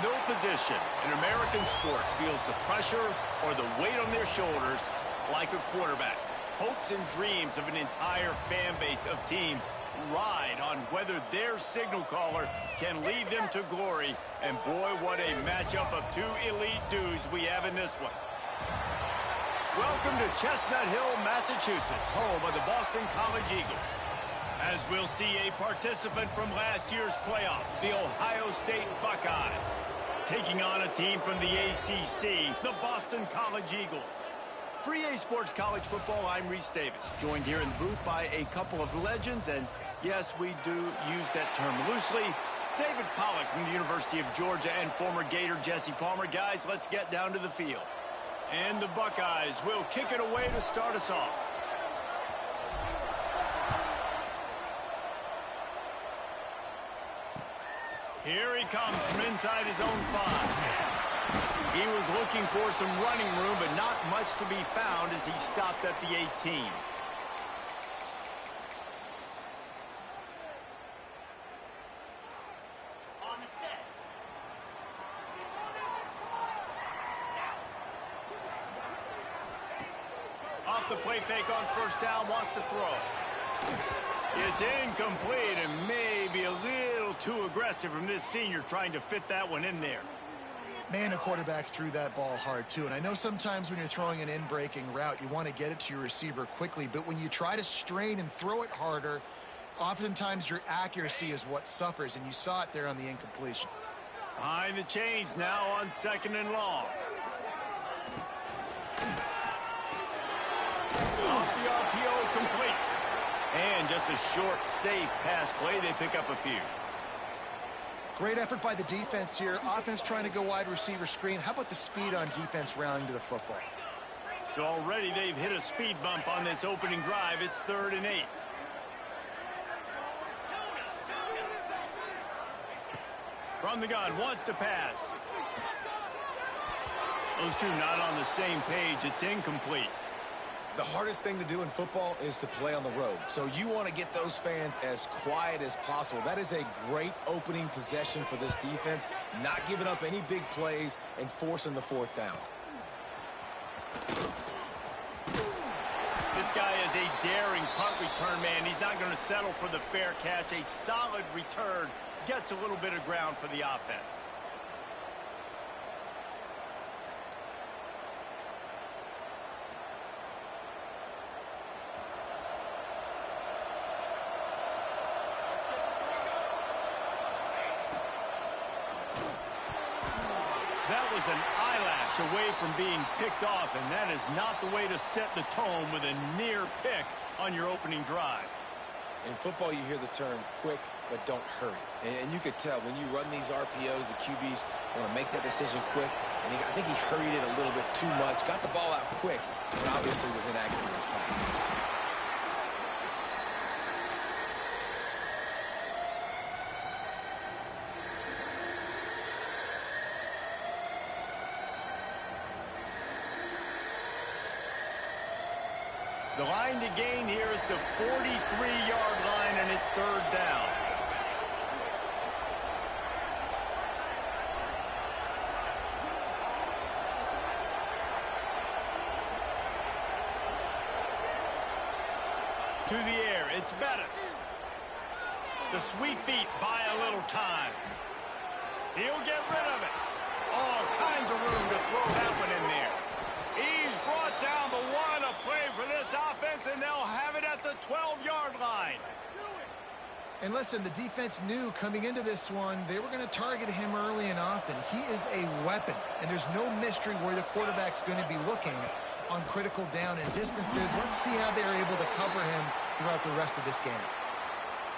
No position in American sports feels the pressure or the weight on their shoulders like a quarterback. Hopes and dreams of an entire fan base of teams ride on whether their signal caller can lead them to glory. And boy, what a matchup of two elite dudes we have in this one. Welcome to Chestnut Hill, Massachusetts, home of the Boston College Eagles. As we'll see a participant from last year's playoff, the Ohio State Buckeyes, taking on a team from the ACC, the Boston College Eagles. For EA Sports College Football, I'm Reese Davis, joined here in the booth by a couple of legends, and yes, we do use that term loosely. David Pollack from the University of Georgia and former Gator Jesse Palmer. Guys, let's get down to the field. And the Buckeyes will kick it away to start us off. Here he comes from inside his own 5. He was looking for some running room, but not much to be found as he stopped at the 18. Off the play fake on first down, wants to throw. It's incomplete and maybe a little too aggressive from this senior trying to fit that one in there. Man, a quarterback threw that ball hard, too. And I know sometimes when you're throwing an in-breaking route, you want to get it to your receiver quickly. But when you try to strain and throw it harder, oftentimes your accuracy is what suffers. And you saw it there on the incompletion. Behind the chains now on 2nd and long. Off the RPO, complete. And just a short, safe pass play. They pick up a few. Great effort by the defense here. Offense trying to go wide receiver screen. How about the speed on defense rallying to the football? So already they've hit a speed bump on this opening drive. It's 3rd and 8. From the gun, wants to pass. Those two not on the same page. It's incomplete. The hardest thing to do in football is to play on the road. So you want to get those fans as quiet as possible. That is a great opening possession for this defense. Not giving up any big plays and forcing the 4th down. This guy is a daring punt return man. He's not going to settle for the fair catch. A solid return gets a little bit of ground for the offense. That was an eyelash away from being picked off, and that is not the way to set the tone with a near pick on your opening drive. In football, you hear the term quick, but don't hurry. And you could tell when you run these RPOs, the QBs want to make that decision quick. And I think he hurried it a little bit too much, got the ball out quick, but obviously was inaccurate in his pass. The line to gain here is the 43-yard line, and it's 3rd down. To the air, it's Bettis. The sweet feet buy a little time. He'll get rid of it. All kinds of room to throw that one in there. He's brought down, but what a play for this offense, and they'll have it at the 12-yard line. And listen, the defense knew coming into this one, they were going to target him early and often. He is a weapon, and there's no mystery where the quarterback's going to be looking on critical down and distances. Let's see how they're able to cover him throughout the rest of this game.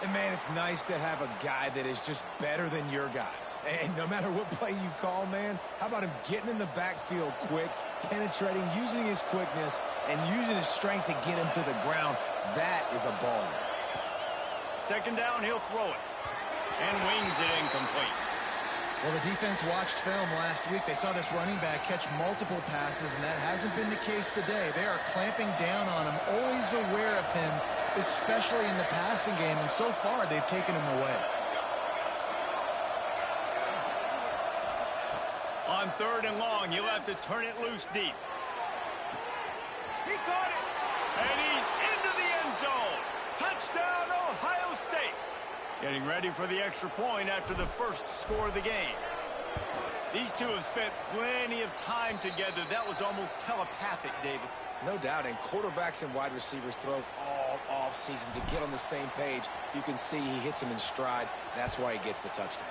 And, man, it's nice to have a guy that is just better than your guys. And no matter what play you call, man, how about him getting in the backfield quick, penetrating, using his quickness, and using his strength to get him to the ground? That is a baller. 2nd down, he'll throw it. And wings it incomplete. Well, the defense watched film last week. They saw this running back catch multiple passes, and that hasn't been the case today. They are clamping down on him, always aware of him, especially in the passing game, and so far they've taken him away. 3rd and long, you'll have to turn it loose deep. He caught it. And he's into the end zone. Touchdown, Ohio State. Getting ready for the extra point after the first score of the game. These two have spent plenty of time together. That was almost telepathic, David. No doubt, and quarterbacks and wide receivers throw all off-season to get on the same page. You can see he hits him in stride. That's why he gets the touchdown.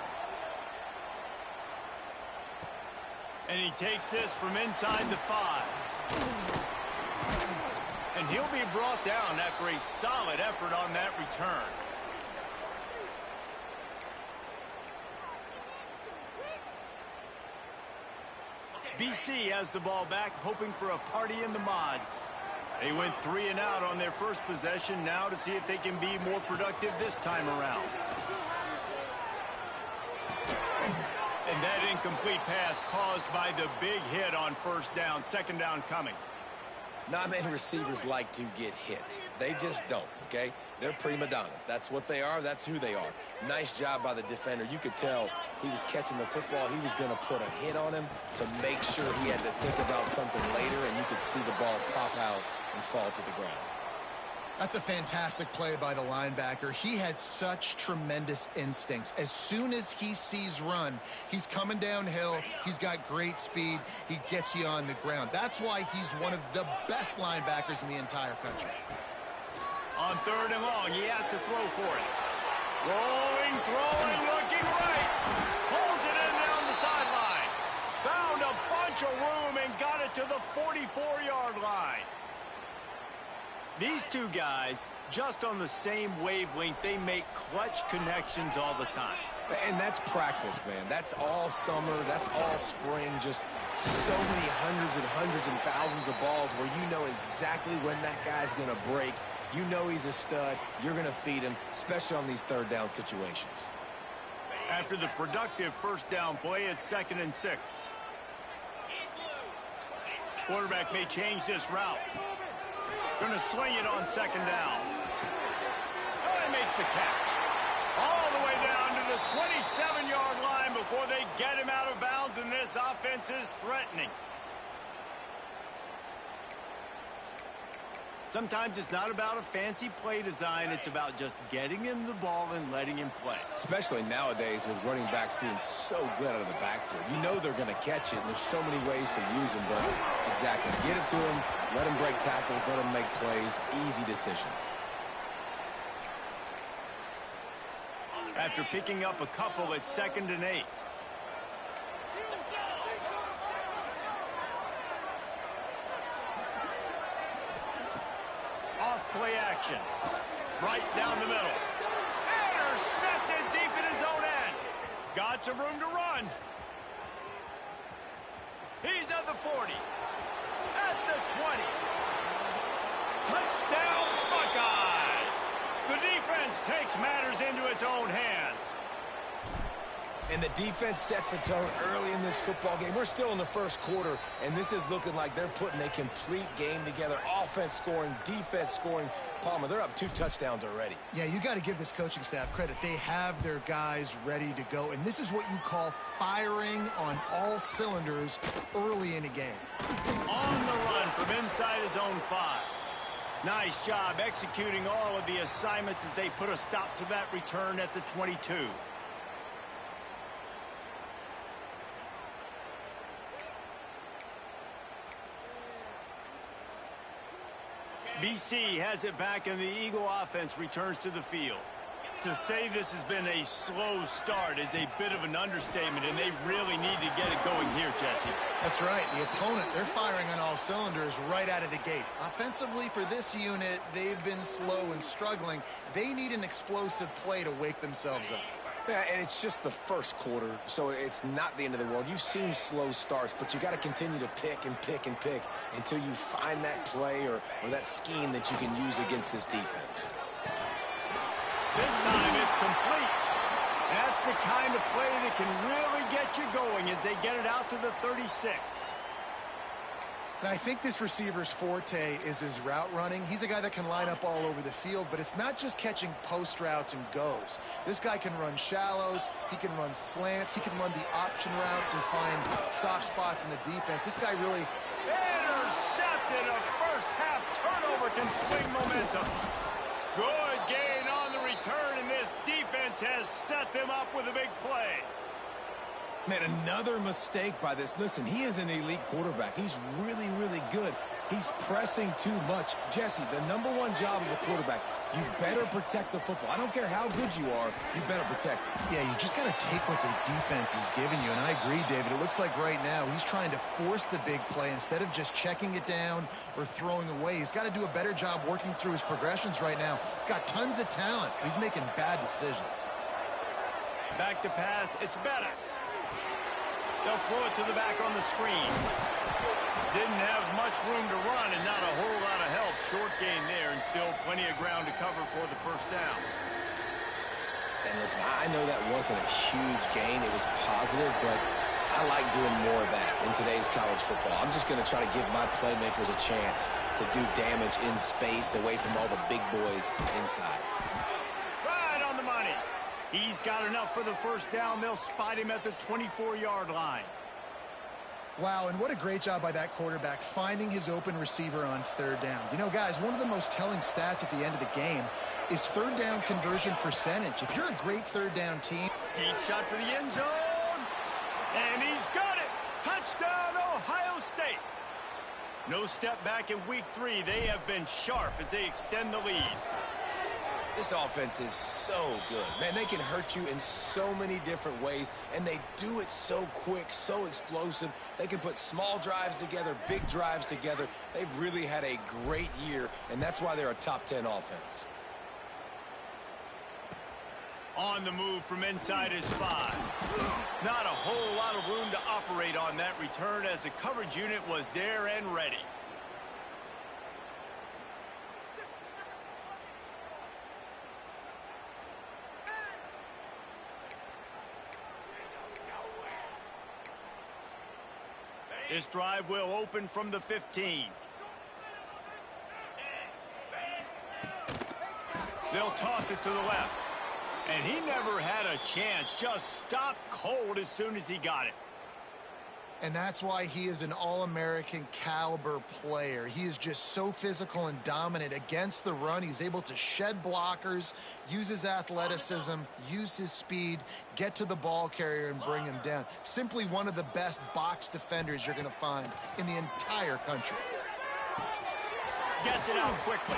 And he takes this from inside the 5. And he'll be brought down after a solid effort on that return. BC has the ball back, hoping for a party in the mods. They went 3 and out on their first possession, now to see if they can be more productive this time around. And that incomplete pass caused by the big hit on 1st down, 2nd down coming. Not many receivers like to get hit. They just don't, okay? They're prima donnas. That's what they are. That's who they are. Nice job by the defender. You could tell he was catching the football. He was going to put a hit on him to make sure he had to think about something later, and you could see the ball pop out and fall to the ground. That's a fantastic play by the linebacker. He has such tremendous instincts. As soon as he sees run, he's coming downhill. He's got great speed. He gets you on the ground. That's why he's one of the best linebackers in the entire country. On 3rd and long, he has to throw for it. Rolling, throwing, looking right. Pulls it in down the sideline. Found a bunch of room and got it to the 44-yard line. These two guys, just on the same wavelength, they make clutch connections all the time. And that's practice, man. That's all summer. That's all spring. Just so many hundreds and thousands of balls where you know exactly when that guy's going to break. You know he's a stud. You're going to feed him, especially on these 3rd down situations. After the productive 1st down play, it's 2nd and 6. Quarterback may change this route. Going to swing it on 2nd down. Oh, he makes the catch. All the way down to the 27-yard line before they get him out of bounds, and this offense is threatening. Sometimes it's not about a fancy play design. It's about just getting him the ball and letting him play. Especially nowadays with running backs being so good out of the backfield. You know they're going to catch it, and there's so many ways to use them. But exactly, get it to him, let him break tackles, let him make plays. Easy decision. After picking up a couple, it's 2nd and 8. Play action. Right down the middle. Intercepted deep in his own end. Got some room to run. He's at the 40. At the 20. Touchdown, Buckeyes. The defense takes matters into its own hands. And the defense sets the tone early in this football game. We're still in the 1st quarter, and this is looking like they're putting a complete game together. Offense scoring, defense scoring. Palmer, they're up 2 touchdowns already. Yeah, you got to give this coaching staff credit. They have their guys ready to go, and this is what you call firing on all cylinders early in a game. On the run from inside his own 5. Nice job executing all of the assignments as they put a stop to that return at the 22. BC has it back, and the Eagle offense returns to the field. To say this has been a slow start is a bit of an understatement, and they really need to get it going here, Jesse. That's right. The opponent, they're firing on all cylinders right out of the gate. Offensively, for this unit, they've been slow and struggling. They need an explosive play to wake themselves up. Yeah, and it's just the 1st quarter, so it's not the end of the world. You've seen slow starts, but you got to continue to pick and pick and pick until you find that play or that scheme that you can use against this defense. This time it's complete. That's the kind of play that can really get you going as they get it out to the 36. And I think this receiver's forte is his route running. He's a guy that can line up all over the field, but it's not just catching post routes and goes. This guy can run shallows, he can run slants, he can run the option routes and find soft spots in the defense. This guy really... Intercepted. A first-half turnover can swing momentum. Good gain on the return, and this defense has set them up with a big play. Man, another mistake by this. Listen, he is an elite quarterback. He's really, really good. He's pressing too much. Jesse, the #1 job of a quarterback, you better protect the football. I don't care how good you are, you better protect it. Yeah, you just got to take what the defense is giving you, and I agree, David. It looks like right now he's trying to force the big play instead of just checking it down or throwing away. He's got to do a better job working through his progressions right now. He's got tons of talent, but he's making bad decisions. Back to pass, it's Bettis. They'll throw it to the back on the screen. Didn't have much room to run and not a whole lot of help. Short gain there and still plenty of ground to cover for the first down. And listen, I know that wasn't a huge gain. It was positive, but I like doing more of that in today's college football. I'm just going to try to give my playmakers a chance to do damage in space away from all the big boys inside. Right on the money. He's got enough for the first down. They'll spot him at the 24-yard line. Wow, and what a great job by that quarterback finding his open receiver on third down. You know, guys, one of the most telling stats at the end of the game is third down conversion percentage. If you're a great third down team... Deep shot for the end zone. And he's got it. Touchdown, Ohio State. No step back in week 3. They have been sharp as they extend the lead. This offense is so good. Man, they can hurt you in so many different ways, and they do it so quick, so explosive. They can put small drives together, big drives together. They've really had a great year, and that's why they're a top 10 offense. On the move from inside his 5. Not a whole lot of room to operate on that return as the coverage unit was there and ready. This drive will open from the 15. They'll toss it to the left. And he never had a chance. Just stopped cold as soon as he got it. And that's why he is an All-American caliber player. He is just so physical and dominant against the run. He's able to shed blockers, use his athleticism, use his speed, get to the ball carrier and bring him down. Simply one of the best box defenders you're going to find in the entire country. Gets it out quickly.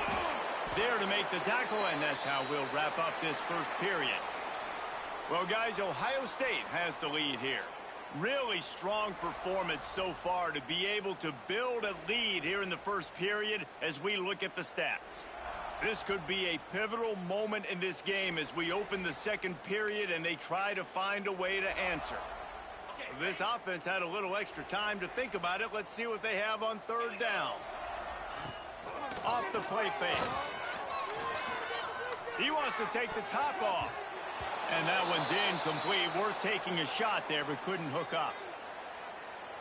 There to make the tackle, and that's how we'll wrap up this first period. Well, guys, Ohio State has the lead here. Really strong performance so far to be able to build a lead here in the first period as we look at the stats. This could be a pivotal moment in this game as we open the second period and they try to find a way to answer. This offense had a little extra time to think about it. Let's see what they have on third down. Off the play fake. He wants to take the top off. And that one's incomplete. Worth taking a shot there, but couldn't hook up.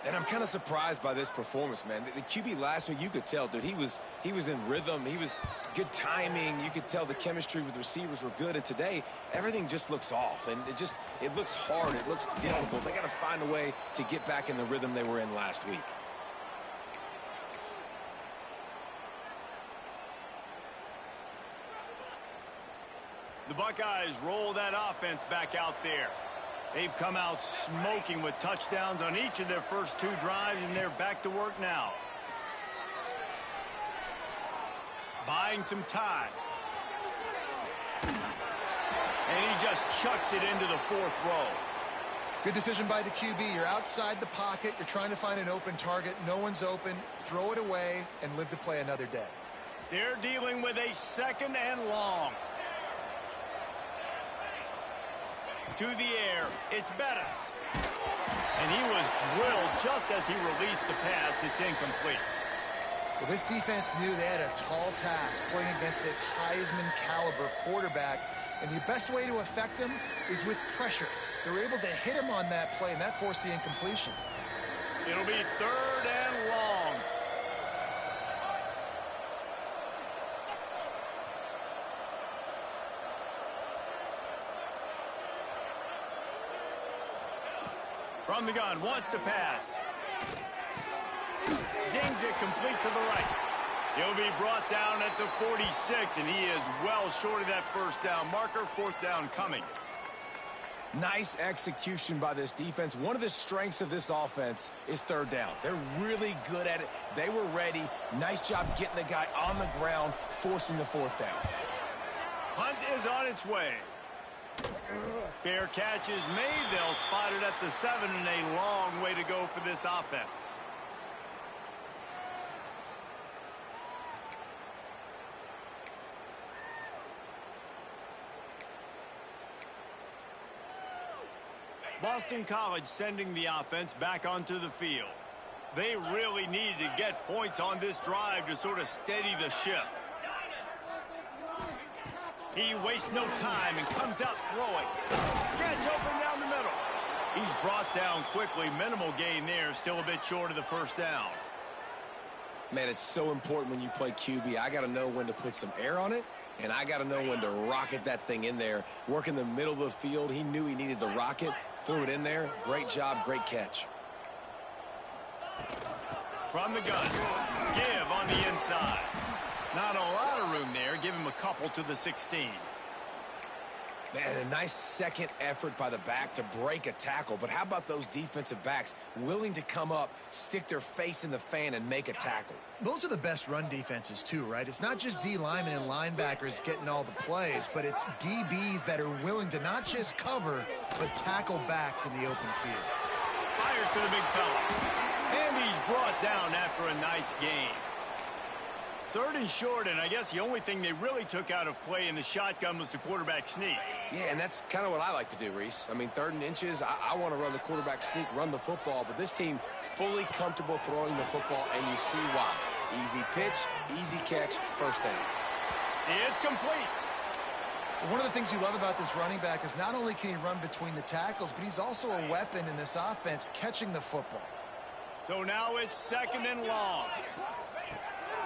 And I'm kind of surprised by this performance, man. The QB last week, you could tell, dude, he was in rhythm. He was good timing. You could tell the chemistry with receivers were good. And today, everything just looks off. And it looks hard. It looks difficult. They got to find a way to get back in the rhythm they were in last week. The Buckeyes roll that offense back out there. They've come out smoking with touchdowns on each of their first 2 drives, and they're back to work now. Buying some time. And he just chucks it into the 4th row. Good decision by the QB. You're outside the pocket. You're trying to find an open target. No one's open. Throw it away and live to play another day. They're dealing with a 2nd and long. To the air, it's Bettis. And he was drilled just as he released the pass. It's incomplete. Well, this defense knew they had a tall task playing against this Heisman caliber quarterback. And the best way to affect him is with pressure. They were able to hit him on that play, and that forced the incompletion. It'll be 3rd and long. From the gun, wants to pass. Zings it complete to the right. He'll be brought down at the 46, and he is well short of that first down marker. Fourth down coming. Nice execution by this defense. One of the strengths of this offense is third down. They're really good at it. They were ready. Nice job getting the guy on the ground, forcing the fourth down. Hunt is on its way. Fair catch is made. They'll spot it at the 7, and a long way to go for this offense. Boston College sending the offense back onto the field. They really needed to get points on this drive to sort of steady the ship. He wastes no time and comes out throwing. Gets open down the middle. He's brought down quickly. Minimal gain there. Still a bit short of the first down. Man, it's so important when you play QB. I got to know when to put some air on it, and I got to know when to rocket that thing in there. Work in the middle of the field. He knew he needed the rocket. Threw it in there. Great job, great catch. From the gun. Give on the inside. Not a lot of room there. Give him a couple to the 16. Man, a nice second effort by the back to break a tackle. But how about those defensive backs willing to come up, stick their face in the fan, and make a tackle? Those are the best run defenses, too, right? It's not just D linemen and linebackers getting all the plays, but it's DBs that are willing to not just cover, but tackle backs in the open field. Fires to the big fella. And he's brought down after a nice gain. Third and short, and I guess the only thing they really took out of play in the shotgun was the quarterback sneak. Yeah, and that's kind of what I like to do, Reese. I mean, 3rd and inches, I want to run the quarterback sneak, run the football, but this team fully comfortable throwing the football, and you see why. Easy pitch, easy catch, first down. It's complete. One of the things you love about this running back is not only can he run between the tackles, but he's also a weapon in this offense catching the football. So now it's 2nd and long.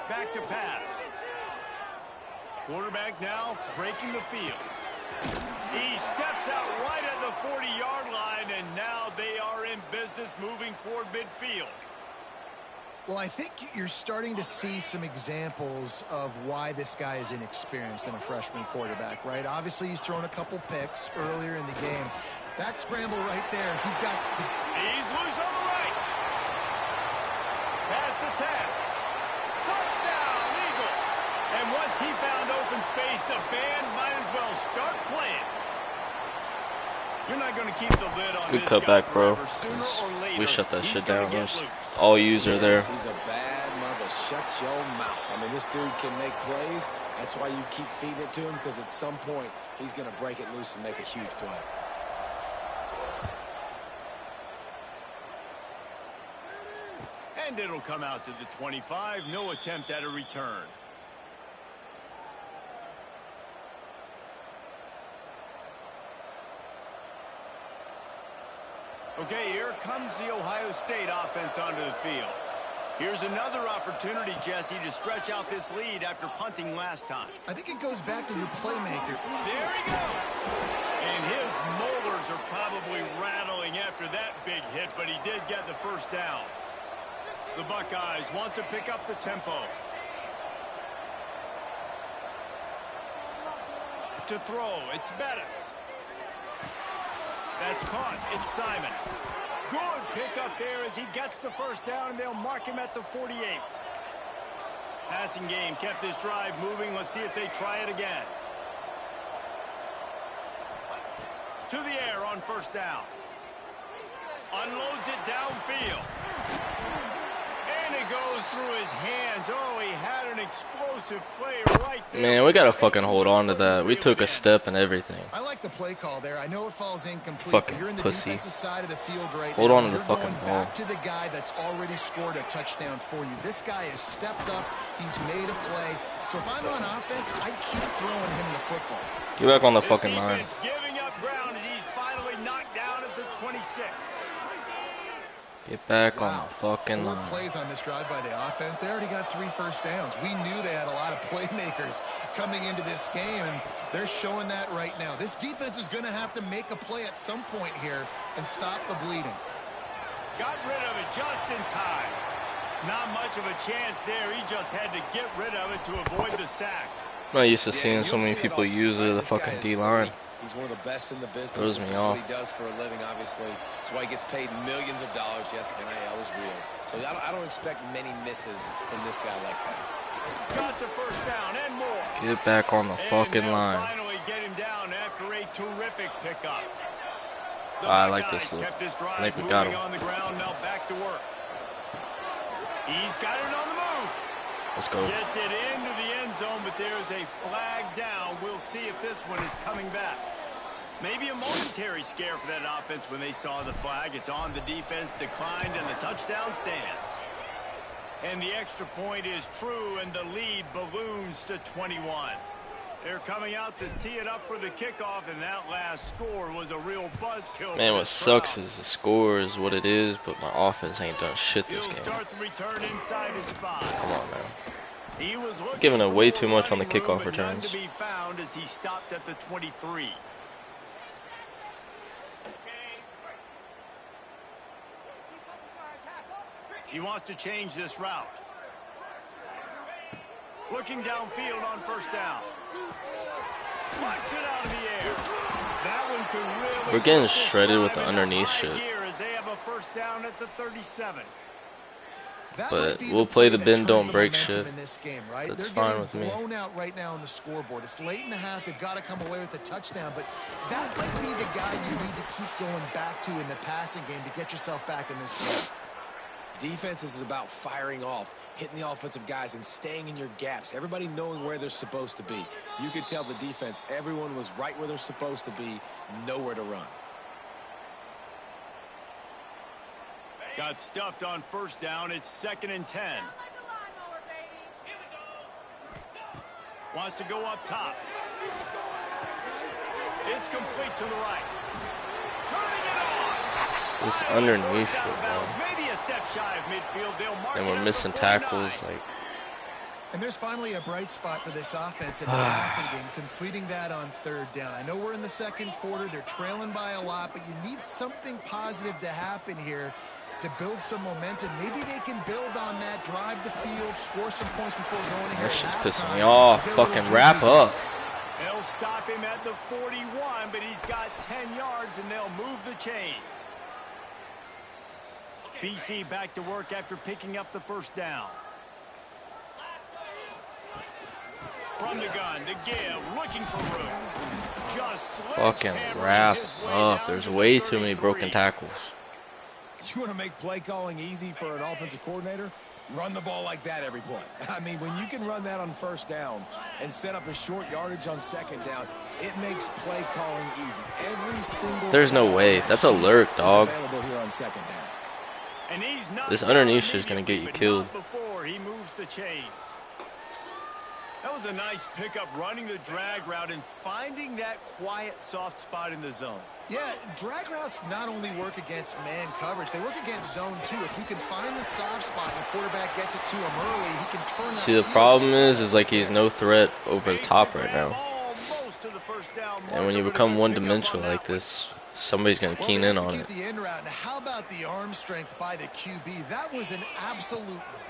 Back to pass. Quarterback now breaking the field. He steps out right at the 40-yard line, and now they are in business moving toward midfield. Well, I think you're starting to see some examples of why this guy is inexperienced in a freshman quarterback, right? Obviously, he's thrown a couple picks earlier in the game. That scramble right there, he's got to... He's loose on the right. Past the 10. Touchdown, Eagles. And once he found open space, the band might as well start playing. You're not going to keep the lid on Good this cutback, guy bro. forever. Sooner or later, We shut that he's shit gonna down. get There's loose. all user there. He's a bad mother. Shut your mouth. I mean, this dude can make plays. That's why you keep feeding it to him, because at some point, he's going to break it loose and make a huge play. And it'll come out to the 25. No attempt at a return. Okay, here comes the Ohio State offense onto the field. Here's another opportunity, Jesse, to stretch out this lead after punting last time. I think it goes back to your playmaker. There he goes. And his molars are probably rattling after that big hit, but he did get the first down. The Buckeyes want to pick up the tempo. To throw, it's Bettis. That's caught. It's Simon. Good pickup there as he gets the first down, and they'll mark him at the 48. Passing game kept this drive moving. Let's see if they try it again. To the air on first down. Unloads it downfield. And it goes through his hands. Oh, he had an explosive play right there. Man, we gotta fucking hold on to that. We took a step and everything. I like the play call there. I know it falls incomplete, Fucking but you're in the pussy. defensive side of the field right Hold now. on to the You're fucking going ball. back to the guy that's already scored a touchdown for you. This guy has stepped up. He's made a play. So if I'm on offense, I keep throwing him the football. Get back on the This fucking line. defense giving up ground as he's finally knocked down at the 26. Get back on Wow, the fucking 4 line. plays on this drive by the offense. They already got 3 first downs. We knew they had a lot of playmakers coming into this game, and they're showing that right now. This defense is going to have to make a play at some point here and stop the bleeding. Got rid of it just in time. Not much of a chance there. He just had to get rid of it to avoid the sack. I'm not used to seeing so many people use the fucking D-line. He's one of the best in the business. Throws This me is off. what he does for a living, obviously. That's why he gets paid millions of dollars. Yes, NIL is real. So I don't expect many misses from this guy like that. Got the first down and more. Get back on the fucking line. Finally get him down after a terrific pickup. I like this look. I think we got him. On the ground, now back to work. He's got it on the move. Let's go. Gets it into the end zone, but there's a flag down. We'll see if this one is coming back. Maybe a momentary scare for that offense when they saw the flag. It's on, the defense declined, and the touchdown stands. And the extra point is true, and the lead balloons to 21. They're coming out to tee it up for the kickoff, and that last score was a real buzzkill. Man, what sucks is the score is what it is, but my offense ain't done shit this game. Start the return inside his spot. Come on, man. He was Giving it way too much on the kickoff returns. To be found as he stopped at the 23. He wants to change this route. Looking downfield on first down. Flicks it out of the air. That one could really. We're getting shredded with the underneath shit. As they have a first down at the 37. But we'll play the bend don't break shit. In this game, right? That's They're fine with me. Blown out right now on the scoreboard. It's late in the half. They've got to come away with a touchdown, but that might be the guy you need to keep going back to in the passing game to get yourself back in this game. Defense is about firing off, hitting the offensive guys, and staying in your gaps. Everybody knowing where they're supposed to be. You could tell the defense, everyone was right where they're supposed to be, nowhere to run. Got stuffed on first down. It's 2nd and 10. Wants to go up top. It's complete to the right. Turning it on. This underneath shit, man. Maybe a step shy of midfield. They'll mark And it we're at missing the tackles. 49. Like, And there's finally a bright spot for this offense in the passing game, completing that on third down. I know we're in the second quarter. They're trailing by a lot, but you need something positive to happen here to build some momentum. Maybe they can build on that, drive the field, score some points before going here. that's just pissing me off. Fucking wrap up. They'll stop him at the 41, but he's got 10 yards, and they'll move the chains. BC back to work after picking up the first down. From the gun to give, looking for room. Just Fucking wrap up. There's way too many broken tackles. You want to make play calling easy for an offensive coordinator? Run the ball like that every play. I mean, when you can run that on first down and set up a short yardage on second down, it makes play calling easy. Every single. There's no way. That's a lurk, dog. Available here on second down. And he's not This underneath shit is gonna get you killed. Before he moves the chains. That was a nice pickup, running the drag route and finding that quiet, soft spot in the zone. Yeah, drag routes not only work against man coverage, they work against zone too. If you can find the soft spot and the quarterback gets it to him early, he can turn. See, the problem is like he's no threat over the top right now. And when you become one-dimensional like this, somebody's gonna keen in on it. The end route. And how about the arm strength by the QB? That was an absolute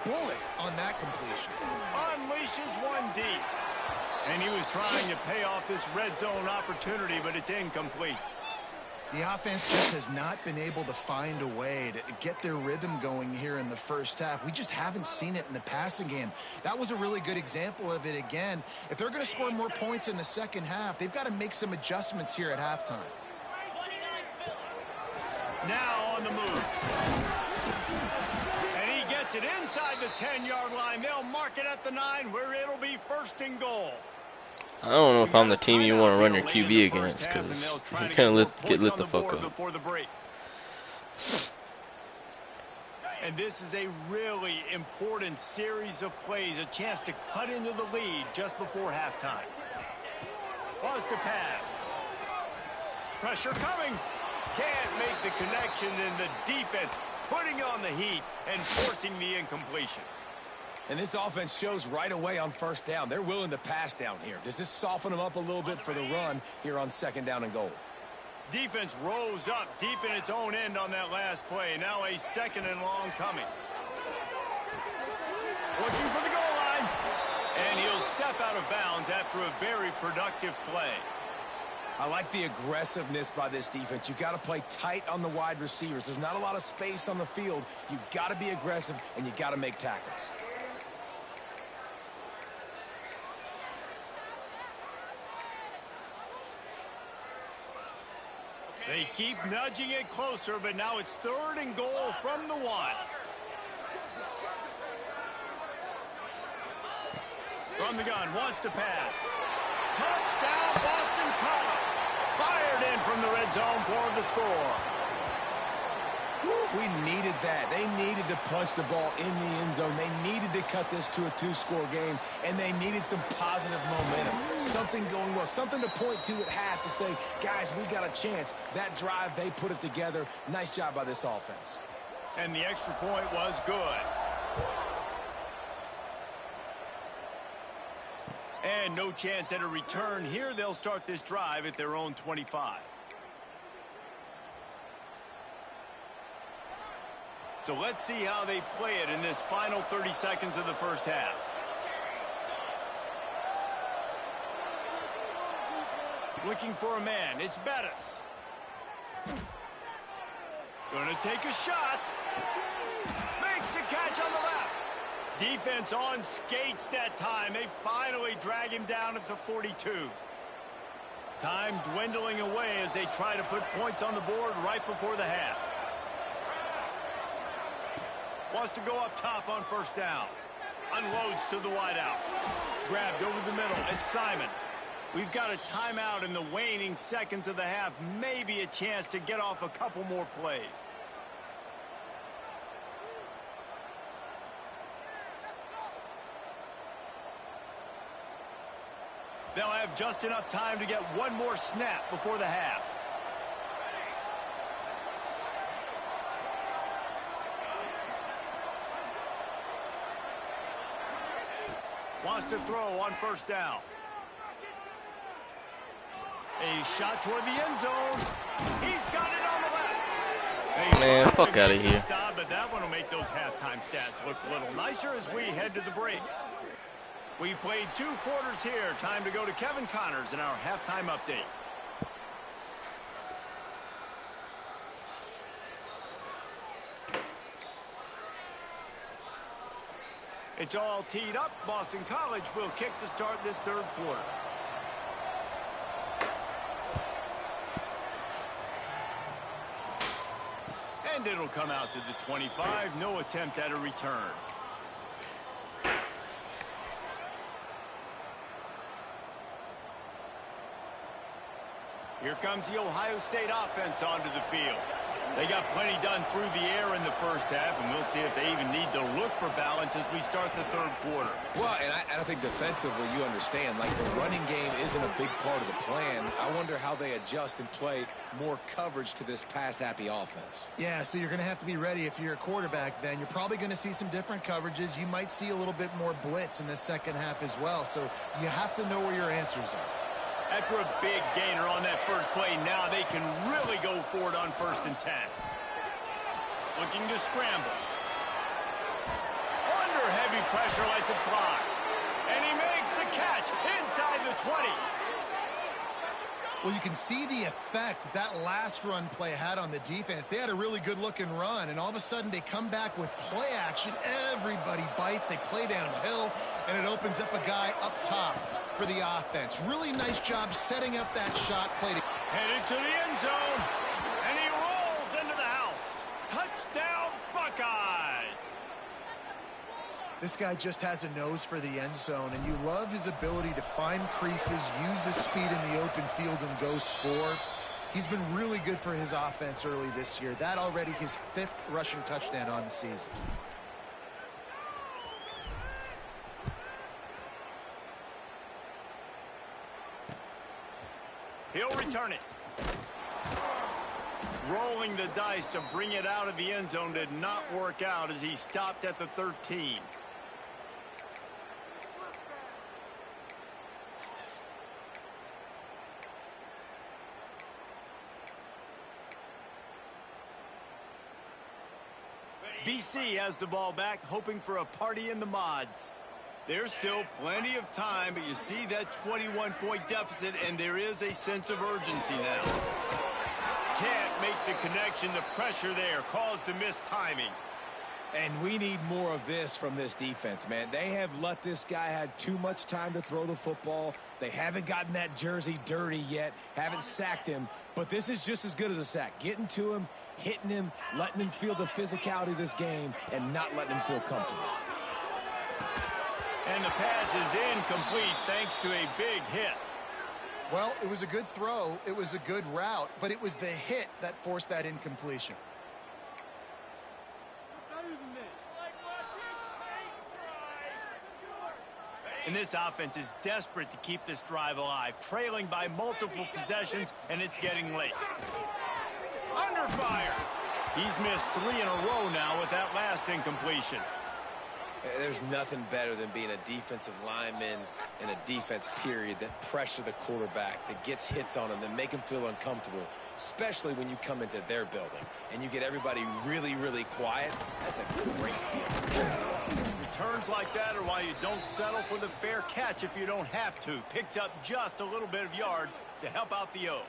bullet on that completion. Unleashes one deep. And he was trying to pay off this red zone opportunity, but it's incomplete. The offense just has not been able to find a way to get their rhythm going here in the first half. We just haven't seen it in the passing game. That was a really good example of it again. If they're going to score more points in the second half, they've got to make some adjustments here at halftime. Now on the move. And he gets it inside the 10-yard line. They'll mark it at the 9 where it'll be 1st and goal. I don't know if I'm the team you want to run your QB against, because you're going to get lit the fuck up. And this is a really important series of plays, a chance to cut into the lead just before halftime. Wants to pass. Pressure coming. Can't make the connection, and the defense putting on the heat and forcing the incompletion. And this offense shows right away on first down. They're willing to pass down here. Does this soften them up a little bit for the run here on second down and goal? Defense rose up deep in its own end on that last play. Now a second and long coming. Looking for the goal line. And he'll step out of bounds after a very productive play. I like the aggressiveness by this defense. You got to play tight on the wide receivers. There's not a lot of space on the field. You got to be aggressive, and you got to make tackles. They keep nudging it closer, but now it's 3rd and goal from the 1. From the gun, wants to pass. Touchdown, Boston College. Fired in from the red zone for the score. We needed that. They needed to punch the ball in the end zone. They needed to cut this to a 2-score game, and they needed some positive momentum. Something going well, something to point to at half to say, guys, we got a chance. That drive, they put it together. Nice job by this offense. And the extra point was good. And no chance at a return here. They'll start this drive at their own 25. So let's see how they play it in this final 30 seconds of the first half. Looking for a man. It's Bettis. Going to take a shot. Makes a catch on the left. Defense on skates that time. They finally drag him down at the 42. Time dwindling away as they try to put points on the board right before the half. Wants to go up top on first down. Unloads to the wideout. Grabbed over the middle. It's Simon. We've got a timeout in the waning seconds of the half. Maybe a chance to get off a couple more plays. They'll have just enough time to get one more snap before the half. Wants to throw on first down. A shot toward the end zone. He's got it on the left. Man, fuck out of here. Stop, but that one will make those halftime stats look a little nicer as we head to the break. We've played 2 quarters here. Time to go to Kevin Connors in our halftime update. It's all teed up. Boston College will kick to start this 3rd quarter. And it'll come out to the 25. No attempt at a return. Here comes the Ohio State offense onto the field. They got plenty done through the air in the first half, and we'll see if they even need to look for balance as we start the 3rd quarter. Well, and I think defensively, you understand, like the running game isn't a big part of the plan. I wonder how they adjust and play more coverage to this pass-happy offense. Yeah, so you're going to have to be ready if you're a quarterback then. You're probably going to see some different coverages. You might see a little bit more blitz in the second half as well, so you have to know where your answers are. After a big gainer on that first play, now they can really go for it on 1st and 10. Looking to scramble. Under heavy pressure, lets it fly. And he makes the catch inside the 20. Well, you can see the effect that last run play had on the defense. They had a really good-looking run, and all of a sudden they come back with play action. Everybody bites. They play downhill, and it opens up a guy up top for the offense. Really nice job setting up that shot play. Headed to the end zone, and he rolls into the house. Touchdown, Buckeyes! This guy just has a nose for the end zone, and you love his ability to find creases, use his speed in the open field, and go score. He's been really good for his offense early this year. That already his 5th rushing touchdown on the season. He'll return it. Rolling the dice to bring it out of the end zone did not work out as he stopped at the 13. BC has the ball back, hoping for a party in the mods. There's still plenty of time, but you see that 21-point deficit, and there is a sense of urgency now. Can't make the connection. The pressure there caused the missed timing. And we need more of this from this defense, man. They have let this guy have too much time to throw the football. They haven't gotten that jersey dirty yet, haven't sacked him. But this is just as good as a sack. Getting to him, hitting him, letting him feel the physicality of this game, and not letting him feel comfortable. And the pass is incomplete thanks to a big hit. Well, it was a good throw. It was a good route, but it was the hit that forced that incompletion. And this offense is desperate to keep this drive alive, trailing by multiple possessions, and it's getting late. Under fire. He's missed 3 in a row now with that last incompletion. There's nothing better than being a defensive lineman in a defense period that pressure the quarterback, that gets hits on him, that make him feel uncomfortable, especially when you come into their building and you get everybody really, really quiet. That's a great feeling. Returns like that are why you don't settle for the fair catch if you don't have to. Picks up just a little bit of yards to help out the O.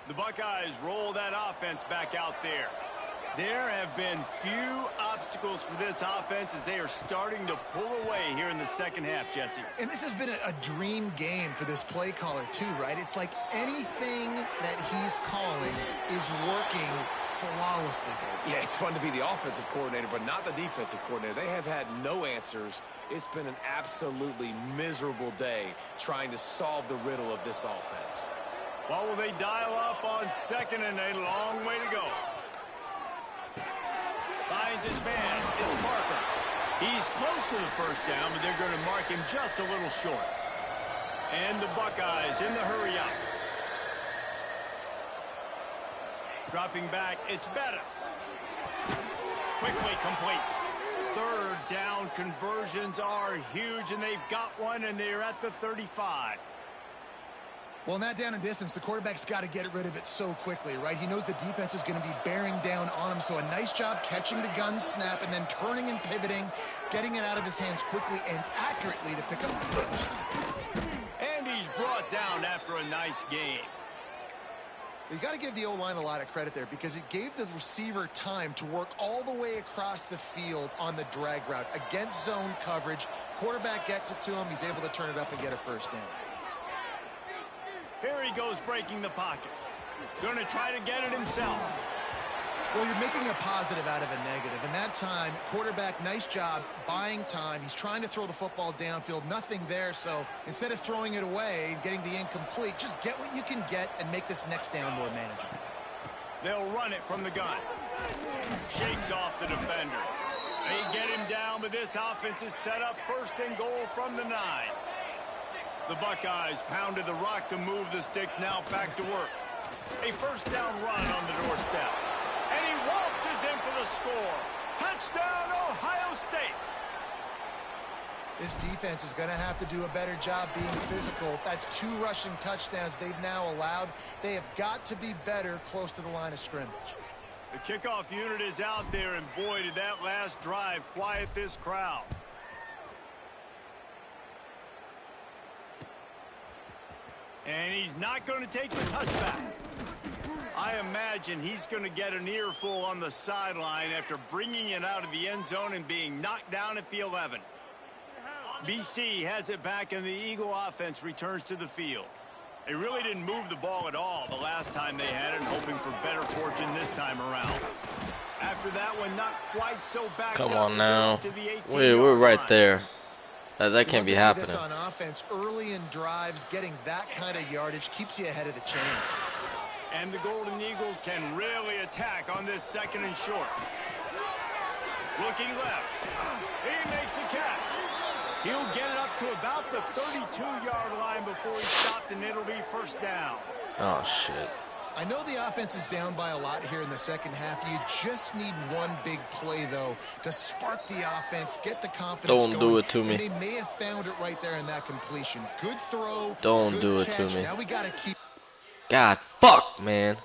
The Buckeyes roll that offense back out there. There have been few obstacles for this offense as they are starting to pull away here in the second half, Jesse. And this has been a dream game for this play caller too, right? It's like anything that he's calling is working flawlessly. Yeah, it's fun to be the offensive coordinator, but not the defensive coordinator. They have had no answers. It's been an absolutely miserable day trying to solve the riddle of this offense. Well, will they dial up on 2nd and a long way to go? Finds his man. It's Parker. He's close to the first down, but they're going to mark him just a little short. And the Buckeyes in the hurry up. Dropping back, it's Bettis. Quickly complete. 3rd down conversions are huge, and they've got one, and they're at the 35. Well, in that down and distance, the quarterback's got to get rid of it so quickly, right? He knows the defense is going to be bearing down on him, so a nice job catching the gun snap and then turning and pivoting, getting it out of his hands quickly and accurately to pick up the first. And he's brought down after a nice game. You got to give the O-line a lot of credit there because it gave the receiver time to work all the way across the field on the drag route. Against zone coverage, quarterback gets it to him, he's able to turn it up and get a first down. Here he goes breaking the pocket. Going to try to get it himself. Well, you're making a positive out of a negative. And that time, quarterback, nice job buying time. He's trying to throw the football downfield. Nothing there. So instead of throwing it away and getting the incomplete, just get what you can get and make this next down more manageable. They'll run it from the gun. Shakes off the defender. They get him down, but this offense is set up 1st and goal from the 9. The Buckeyes pounded the rock to move the sticks, now back to work. A 1st down run on the doorstep. And he waltzes in for the score. Touchdown, Ohio State. This defense is going to have to do a better job being physical. That's 2 rushing touchdowns they've now allowed. They have got to be better close to the line of scrimmage. The kickoff unit is out there, and boy, did that last drive quiet this crowd. And he's not going to take the touchback. I imagine he's going to get an earful on the sideline after bringing it out of the end zone and being knocked down at the 11. BC has it back, and the Eagle offense returns to the field. They really didn't move the ball at all the last time they had it, hoping for better fortune this time around. After that one, not quite so backed up. Come on now. To the 18-yard We're right line. there. That can't be happening. This on offense early in drives, getting that kind of yardage keeps you ahead of the chains. And the Golden Eagles can really attack on this 2nd and short. Looking left. He makes a catch. He'll get it up to about the 32-yard line before he stopped, and it'll be 1st down. Oh, shit. I know the offense is down by a lot here in the second half. You just need one big play, though, to spark the offense, get the confidence Don't do it to me. And they may have found it right there in that completion. Good throw. Don't good do it catch. to me. Now we got to keep. God, fuck, man.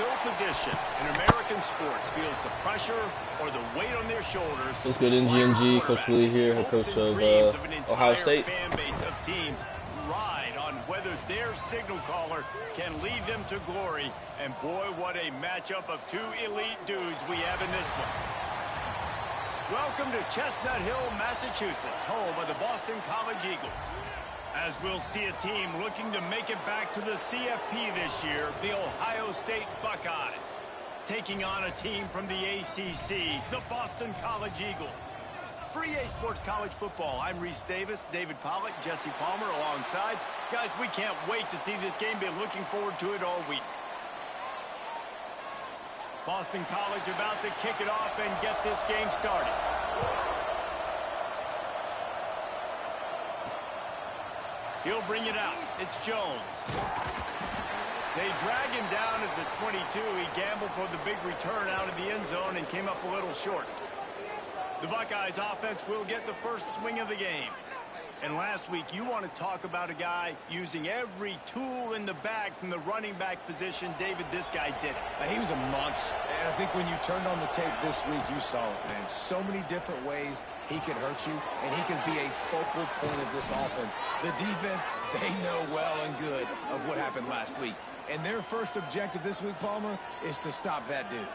skill position in American sports feels the pressure or the weight on their shoulders. What's good, NGNG? Coach Lee here, head coach of Ohio State. Fan base of teams ride on whether their signal caller can lead them to glory. And boy, what a matchup of two elite dudes we have in this one. Welcome to Chestnut Hill, Massachusetts, home of the Boston College Eagles. As we'll see a team looking to make it back to the CFP this year, the Ohio State Buckeyes, taking on a team from the ACC, the Boston College Eagles. For EA Sports College Football, I'm Reese Davis, David Pollack, Jesse Palmer alongside. Guys, we can't wait to see this game. Been looking forward to it all week. Boston College about to kick it off and get this game started. He'll bring it out. It's Jones. They drag him down at the 22. He gambled for the big return out of the end zone and came up a little short. The Buckeyes offense will get the first swing of the game. And last week, you want to talk about a guy using every tool in the bag from the running back position. David, this guy did it. He was a monster. And I think when you turned on the tape this week, you saw it, man. So many different ways he could hurt you, and he could be a focal point of this offense. The defense, they know well and good of what happened last week. And their first objective this week, Palmer, is to stop that dude.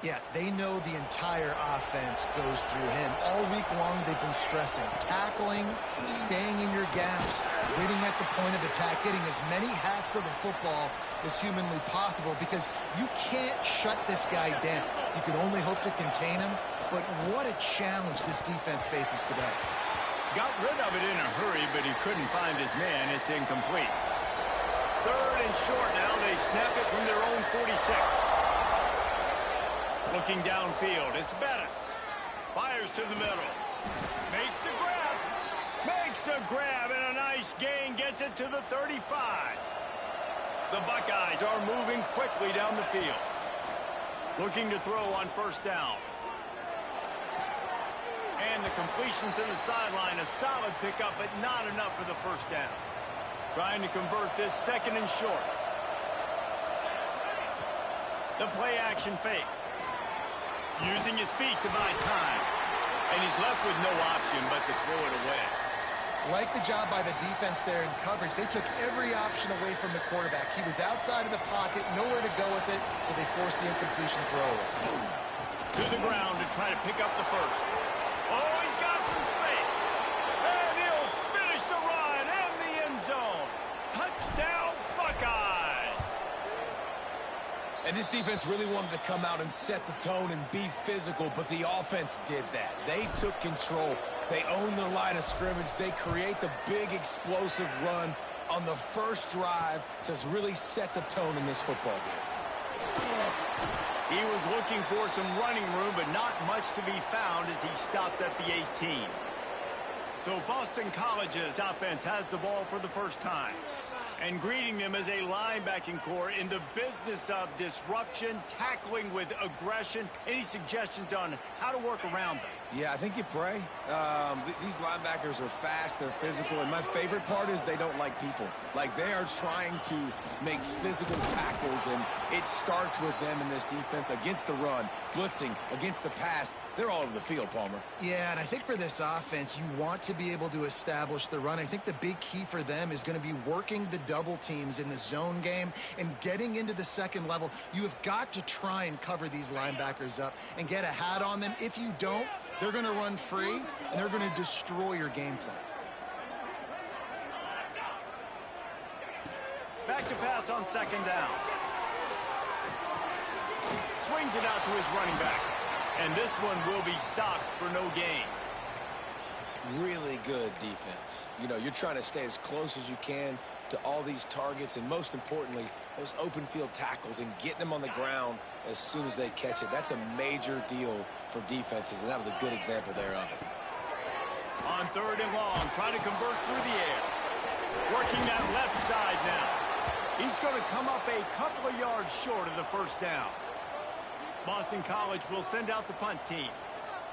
Yeah, they know the entire offense goes through him. All week long, they've been stressing, tackling, staying in your gaps, waiting at the point of attack, getting as many hats to the football as humanly possible, because you can't shut this guy down. You can only hope to contain him, but what a challenge this defense faces today. Got rid of it in a hurry, but he couldn't find his man. It's incomplete. Third and short now. They snap it from their own 46. Looking downfield, it's Bettis. Fires to the middle. Makes the grab. Makes the grab, and a nice gain gets it to the 35. The Buckeyes are moving quickly down the field. Looking to throw on first down. And the completion to the sideline, a solid pickup, but not enough for the first down. Trying to convert this second and short. The play action fake. Using his feet to buy time. And he's left with no option but to throw it away. Like the job by the defense there in coverage. They took every option away from the quarterback. He was outside of the pocket, nowhere to go with it, so they forced the incompletion throw. To the ground to try to pick up the first. Oh, he's got some space. And he'll finish the run and the end zone. Touchdown, Buckeyes. And this defense really wanted to come out and set the tone and be physical, but the offense did that. They took control. They owned the line of scrimmage. They create the big explosive run on the first drive to really set the tone in this football game. He was looking for some running room, but not much to be found as he stopped at the 18. So Boston College's offense has the ball for the first time. And greeting them as a linebacking core in the business of disruption, tackling with aggression. Any suggestions on how to work around them? Yeah, I think you pray. These linebackers are fast, they're physical, and my favorite part is they don't like people. Like, they are trying to make physical tackles, and it starts with them in this defense against the run, blitzing, against the pass. They're all over the field, Palmer. Yeah, and I think for this offense, you want to be able to establish the run. I think the big key for them is going to be working the double teams in the zone game and getting into the second level. You have got to try and cover these linebackers up and get a hat on them. If you don't, they're going to run free, and they're going to destroy your game plan. Back to pass on second down. Swings it out to his running back. And this one will be stopped for no gain. Really good defense. You know, you're trying to stay as close as you can to all these targets, and most importantly, those open field tackles and getting them on the ground as soon as they catch it. That's a major deal for defenses, and that was a good example there of it. On third and long, trying to convert through the air. Working that left side now. He's going to come up a couple of yards short of the first down. Boston College will send out the punt team.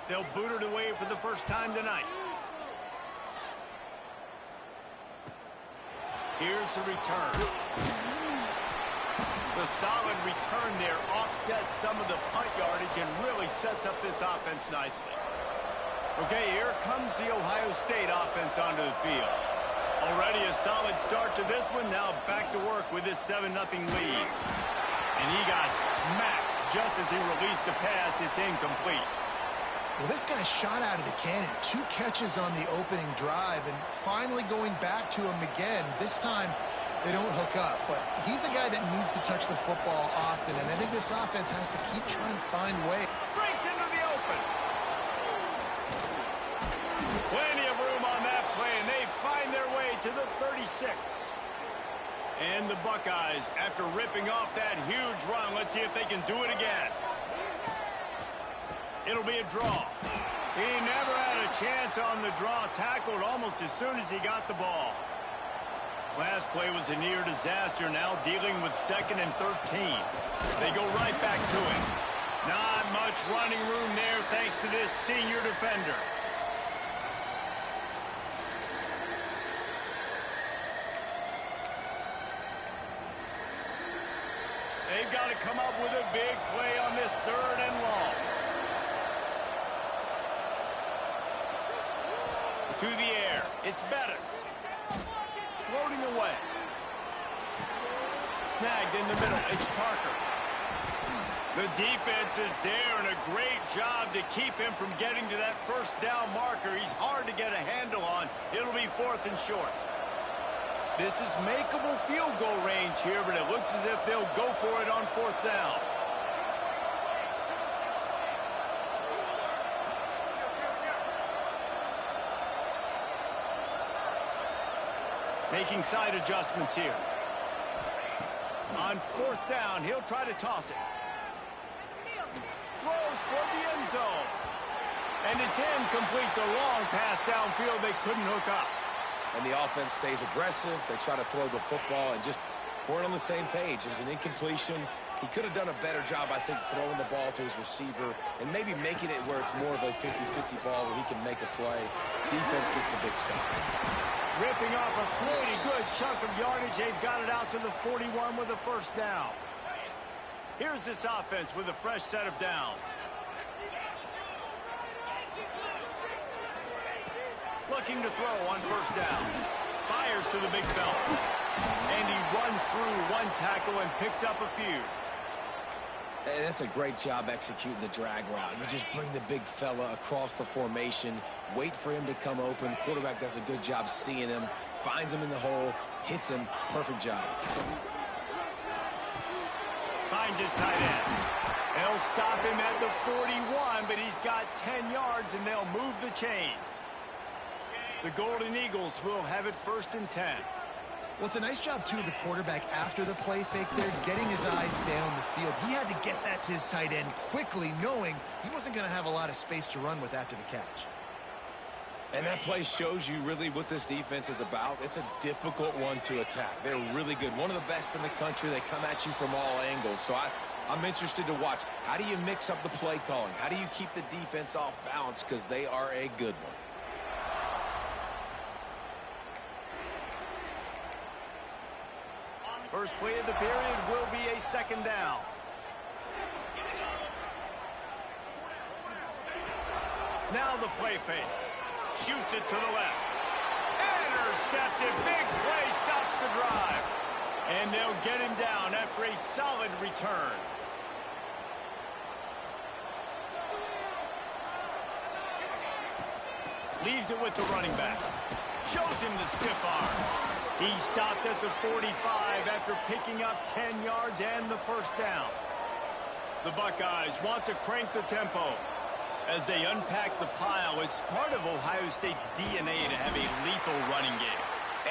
They'll boot it away for the first time tonight. Here's the return. The solid return there offsets some of the punt yardage and really sets up this offense nicely. Okay, here comes the Ohio State offense onto the field. Already a solid start to this one. Now back to work with this 7-0 lead. And he got smacked just as he released the pass. It's incomplete. Well, this guy shot out of the cannon. 2 catches on the opening drive, and finally going back to him again. This time, they don't hook up, but he's a guy that needs to touch the football often, and I think this offense has to keep trying to find ways. Breaks into the open. Plenty of room on that play, and they find their way to the 36. And the Buckeyes, after ripping off that huge run, let's see if they can do it again. It'll be a draw. He never had a chance on the draw, tackled almost as soon as he got the ball. Last play was a near disaster, now dealing with 2nd and 13. They go right back to it. Not much running room there thanks to this senior defender. They've got to come up with a big play on this 3rd and long. To the air, it's Bettis. Floating away. Snagged in the middle, it's Parker. The defense is there, and a great job to keep him from getting to that 1st down marker. He's hard to get a handle on. It'll be 4th and short. This is makeable field goal range here, but it looks as if they'll go for it on 4th down. Making side adjustments here. On 4th down, he'll try to toss it. Throws toward the end zone. And it's incomplete. The long pass downfield, they couldn't hook up. And the offense stays aggressive. They try to throw the football and just weren't on the same page. It was an incompletion. He could have done a better job, I think, throwing the ball to his receiver and maybe making it where it's more of a 50-50 ball where he can make a play. Defense gets the big stop. Ripping off a pretty good chunk of yardage. They've got it out to the 41 with a 1st down. Here's this offense with a fresh set of downs. Looking to throw on 1st down. Fires to the big fella. And he runs through 1 tackle and picks up a few. And that's a great job executing the drag route. You just bring the big fella across the formation, wait for him to come open. Quarterback does a good job seeing him, finds him in the hole, hits him. Perfect job. Finds his tight end. They'll stop him at the 41, but he's got 10 yards, and they'll move the chains. The Golden Eagles will have it 1st and 10. Well, it's a nice job, too, of the quarterback after the play fake there, getting his eyes down the field. He had to get that to his tight end quickly, knowing he wasn't going to have a lot of space to run with after the catch. And that play shows you really what this defense is about. It's a difficult one to attack. They're really good. One of the best in the country. They come at you from all angles. So I'm interested to watch. How do you mix up the play calling? How do you keep the defense off balance? Because they are a good one. First play of the period will be a 2nd down. Now the play fake. Shoots it to the left. Intercepted. Big play stops the drive. And they'll get him down after a solid return. Leaves it with the running back. Shows him the stiff arm. He stopped at the 45 after picking up 10 yards and the 1st down. The Buckeyes want to crank the tempo as they unpack the pile. It's part of Ohio State's DNA to have a lethal running game.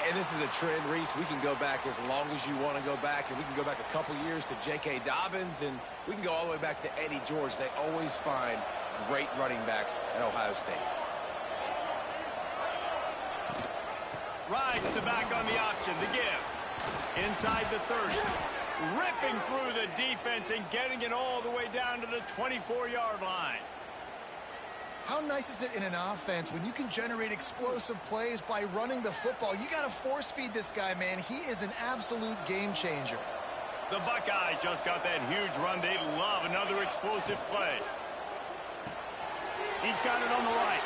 And this is a trend, Reese. We can go back as long as you want to go back, and we can go back a couple years to J.K. Dobbins, and we can go all the way back to Eddie George. They always find great running backs at Ohio State. Rides the back on the option, the give. Inside the 30. Ripping through the defense and getting it all the way down to the 24-yard line. How nice is it in an offense when you can generate explosive plays by running the football? You got to force feed this guy, man. He is an absolute game changer. The Buckeyes just got that huge run. They love another explosive play. He's got it on the right.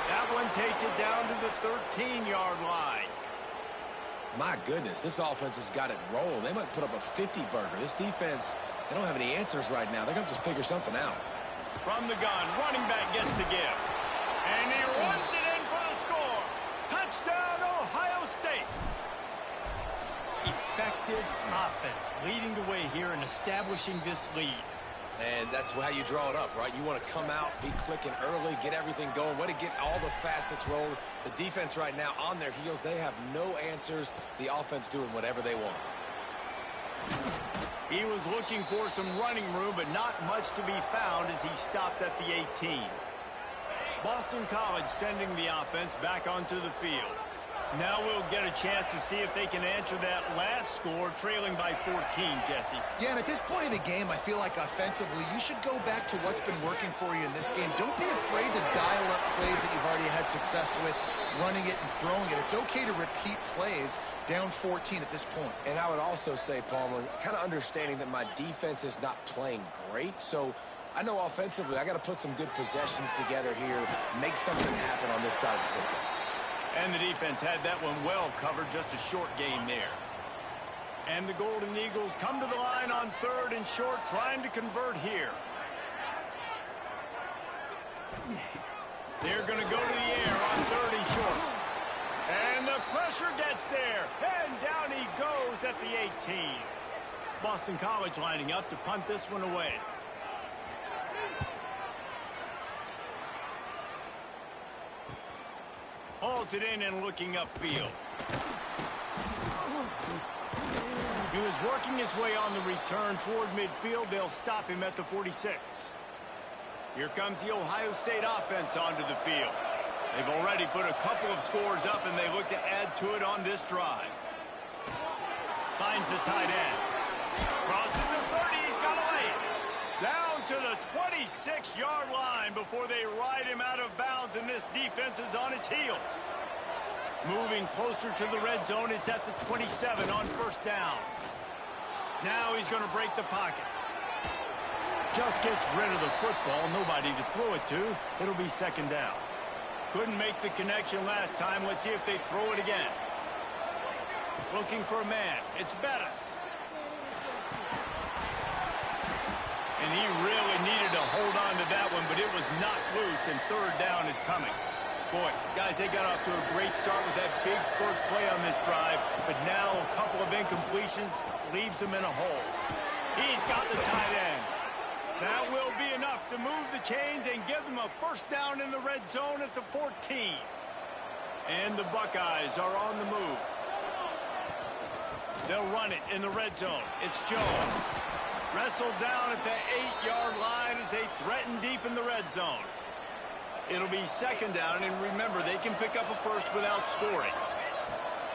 That one takes it down to the 13-yard line. My goodness, this offense has got it rolling. They might put up a 50-burger. This defense, they don't have any answers right now. They're going to have to figure something out. From the gun, running back gets to give. And he runs it in for the score. Touchdown, Ohio State. Effective offense leading the way here and establishing this lead. And that's how you draw it up, right? You want to come out, be clicking early, get everything going, way to get all the facets rolling. The defense right now on their heels, they have no answers. The offense doing whatever they want. He was looking for some running room, but not much to be found as he stopped at the 18. Boston College sending the offense back onto the field. Now we'll get a chance to see if they can answer that last score, trailing by 14, Jesse. Yeah, and at this point in the game, I feel like offensively, you should go back to what's been working for you in this game. Don't be afraid to dial up plays that you've already had success with, running it and throwing it. It's okay to repeat plays down 14 at this point. And I would also say, Palmer, kind of understanding that my defense is not playing great, so I know offensively I got to put some good possessions together here, make something happen on this side of the football. And the defense had that one well covered, just a short game there. And the Golden Eagles come to the line on 3rd and short, trying to convert here. They're going to go to the air on 3rd and short. And the pressure gets there. And down he goes at the 18. Boston College lining up to punt this one away. Hauls it in and looking upfield. He was working his way on the return toward midfield. They'll stop him at the 46. Here comes the Ohio State offense onto the field. They've already put a couple of scores up, and they look to add to it on this drive. Finds the tight end. Crosses the 30. He's got a lane. Down to the 26-yard line before they ride him out of bounds, and this defense is on its heels. Moving closer to the red zone, it's at the 27 on 1st down. Now he's going to break the pocket. Just gets rid of the football, nobody to throw it to. It'll be 2nd down. Couldn't make the connection last time. Let's see if they throw it again. Looking for a man. It's Bettis. And he really needed to hold on to that one, but it was not loose, and 3rd down is coming. Boy, guys, they got off to a great start with that big first play on this drive, but now a couple of incompletions leaves them in a hole. He's got the tight end. That will be enough to move the chains and give them a 1st down in the red zone at the 14. And the Buckeyes are on the move. They'll run it in the red zone. It's Jones. Wrestled down at the 8-yard line as they threaten deep in the red zone. It'll be 2nd down, and remember, they can pick up a 1st without scoring.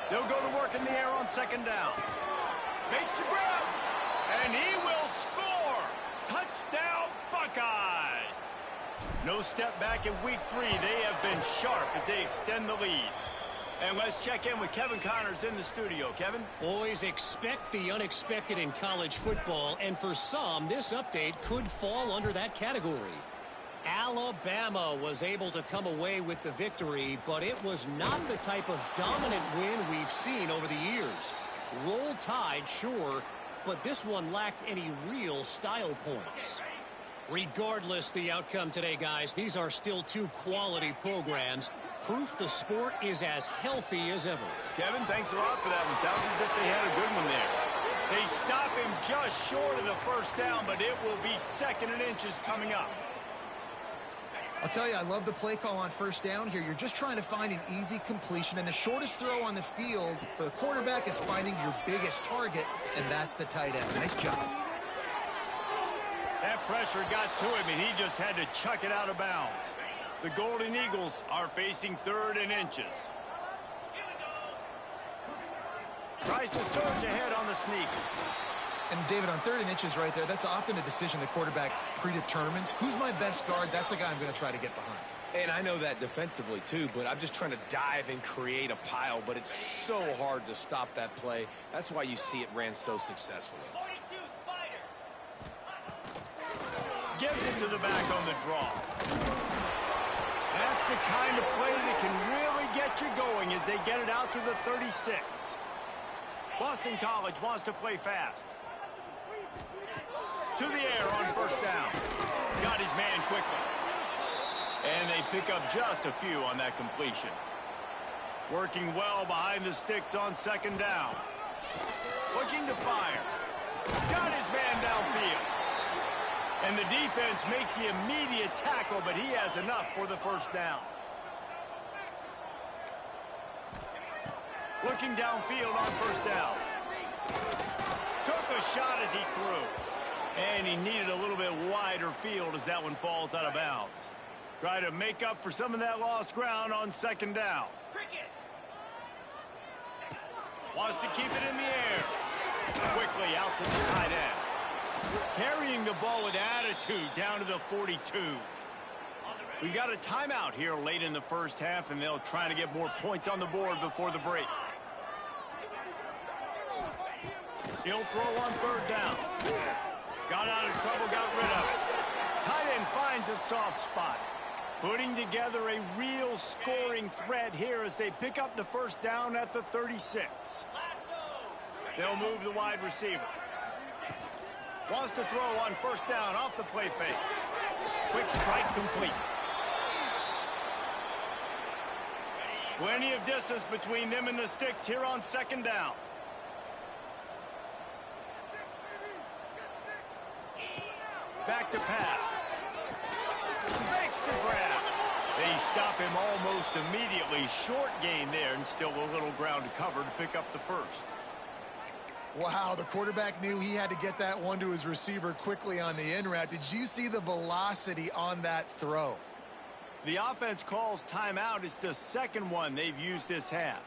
They'll go to work in the air on 2nd down. Makes the grab, and he will score! Touchdown, Buckeyes! No step back in week 3. They have been sharp as they extend the lead. And let's check in with Kevin Connors in the studio. Kevin? Boys, expect the unexpected in college football, and for some, this update could fall under that category. Alabama was able to come away with the victory, but it was not the type of dominant win we've seen over the years. Roll Tide, sure, but this one lacked any real style points. Regardless the outcome today, guys, these are still 2 quality programs. Proof the sport is as healthy as ever. Kevin, thanks a lot for that one. Sounds as if they had a good one there. They stop him just short of the 1st down, but it will be 2nd and inches coming up. I'll tell you, I love the play call on 1st down here. You're just trying to find an easy completion, and the shortest throw on the field for the quarterback is finding your biggest target, and that's the tight end. Nice job. That pressure got to him, and he just had to chuck it out of bounds. The Golden Eagles are facing 3rd and inches. Tries to surge ahead on the sneak. And David, on 3rd and inches right there, that's often a decision the quarterback predetermines. Who's my best guard? That's the guy I'm going to try to get behind. And I know that defensively too, but I'm just trying to dive and create a pile, but it's so hard to stop that play. That's why you see it ran so successfully. Gives it to the back on the draw. That's the kind of play that can really get you going as they get it out to the 36. Boston College wants to play fast. To the air on first down. Got his man quickly. And they pick up just a few on that completion. Working well behind the sticks on second down. Looking to fire. Got his man downfield. And the defense makes the immediate tackle, but he has enough for the first down. Looking downfield on first down. Took a shot as he threw. And he needed a little bit wider field as that one falls out of bounds. Try to make up for some of that lost ground on second down. Wants to keep it in the air. Quickly out to the tight end. Carrying the ball with attitude down to the 42. We got a timeout here late in the first half, and they'll try to get more points on the board before the break. He'll throw on third down. Got out of trouble, got rid of it. Tight end finds a soft spot. Putting together a real scoring threat here as they pick up the first down at the 36. They'll move the wide receiver. Wants to throw on first down off the play fake. Quick strike complete. Plenty of distance between them and the sticks here on second down. Back to pass. Makes the grab. They stop him almost immediately. Short gain there and still a little ground to cover to pick up the first. Wow, the quarterback knew he had to get that one to his receiver quickly on the in route. Did you see the velocity on that throw? The offense calls timeout. It's the second one they've used this half.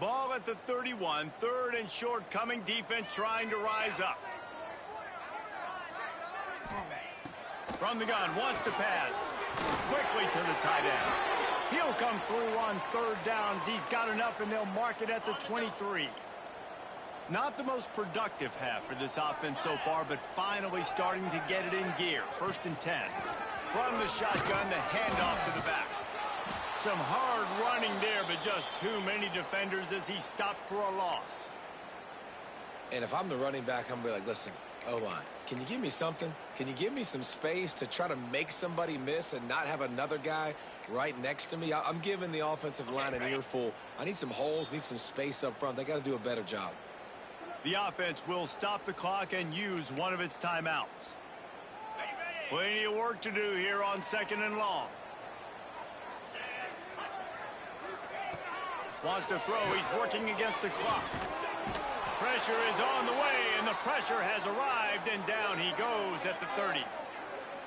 Ball at the 31. Third and short coming. Defense trying to rise up. From the gun, wants to pass. Quickly to the tight end. He'll come through on third downs. He's got enough, and they'll mark it at the 23. Not the most productive half for this offense so far, but finally starting to get it in gear. First and 10. From the shotgun, the handoff to the back. Some hard running there, but just too many defenders as he stopped for a loss. And if I'm the running back, I'm going to be like, listen, O-line, can you give me something? Can you give me some space to try to make somebody miss and not have another guy right next to me? I'm giving the offensive line an earful. I need some holes, need some space up front. They got to do a better job. The offense will stop the clock and use one of its timeouts. Plenty of work to do here on second and long. Wants to throw. He's working against the clock. Pressure is on the way, and the pressure has arrived, and down he goes at the 30.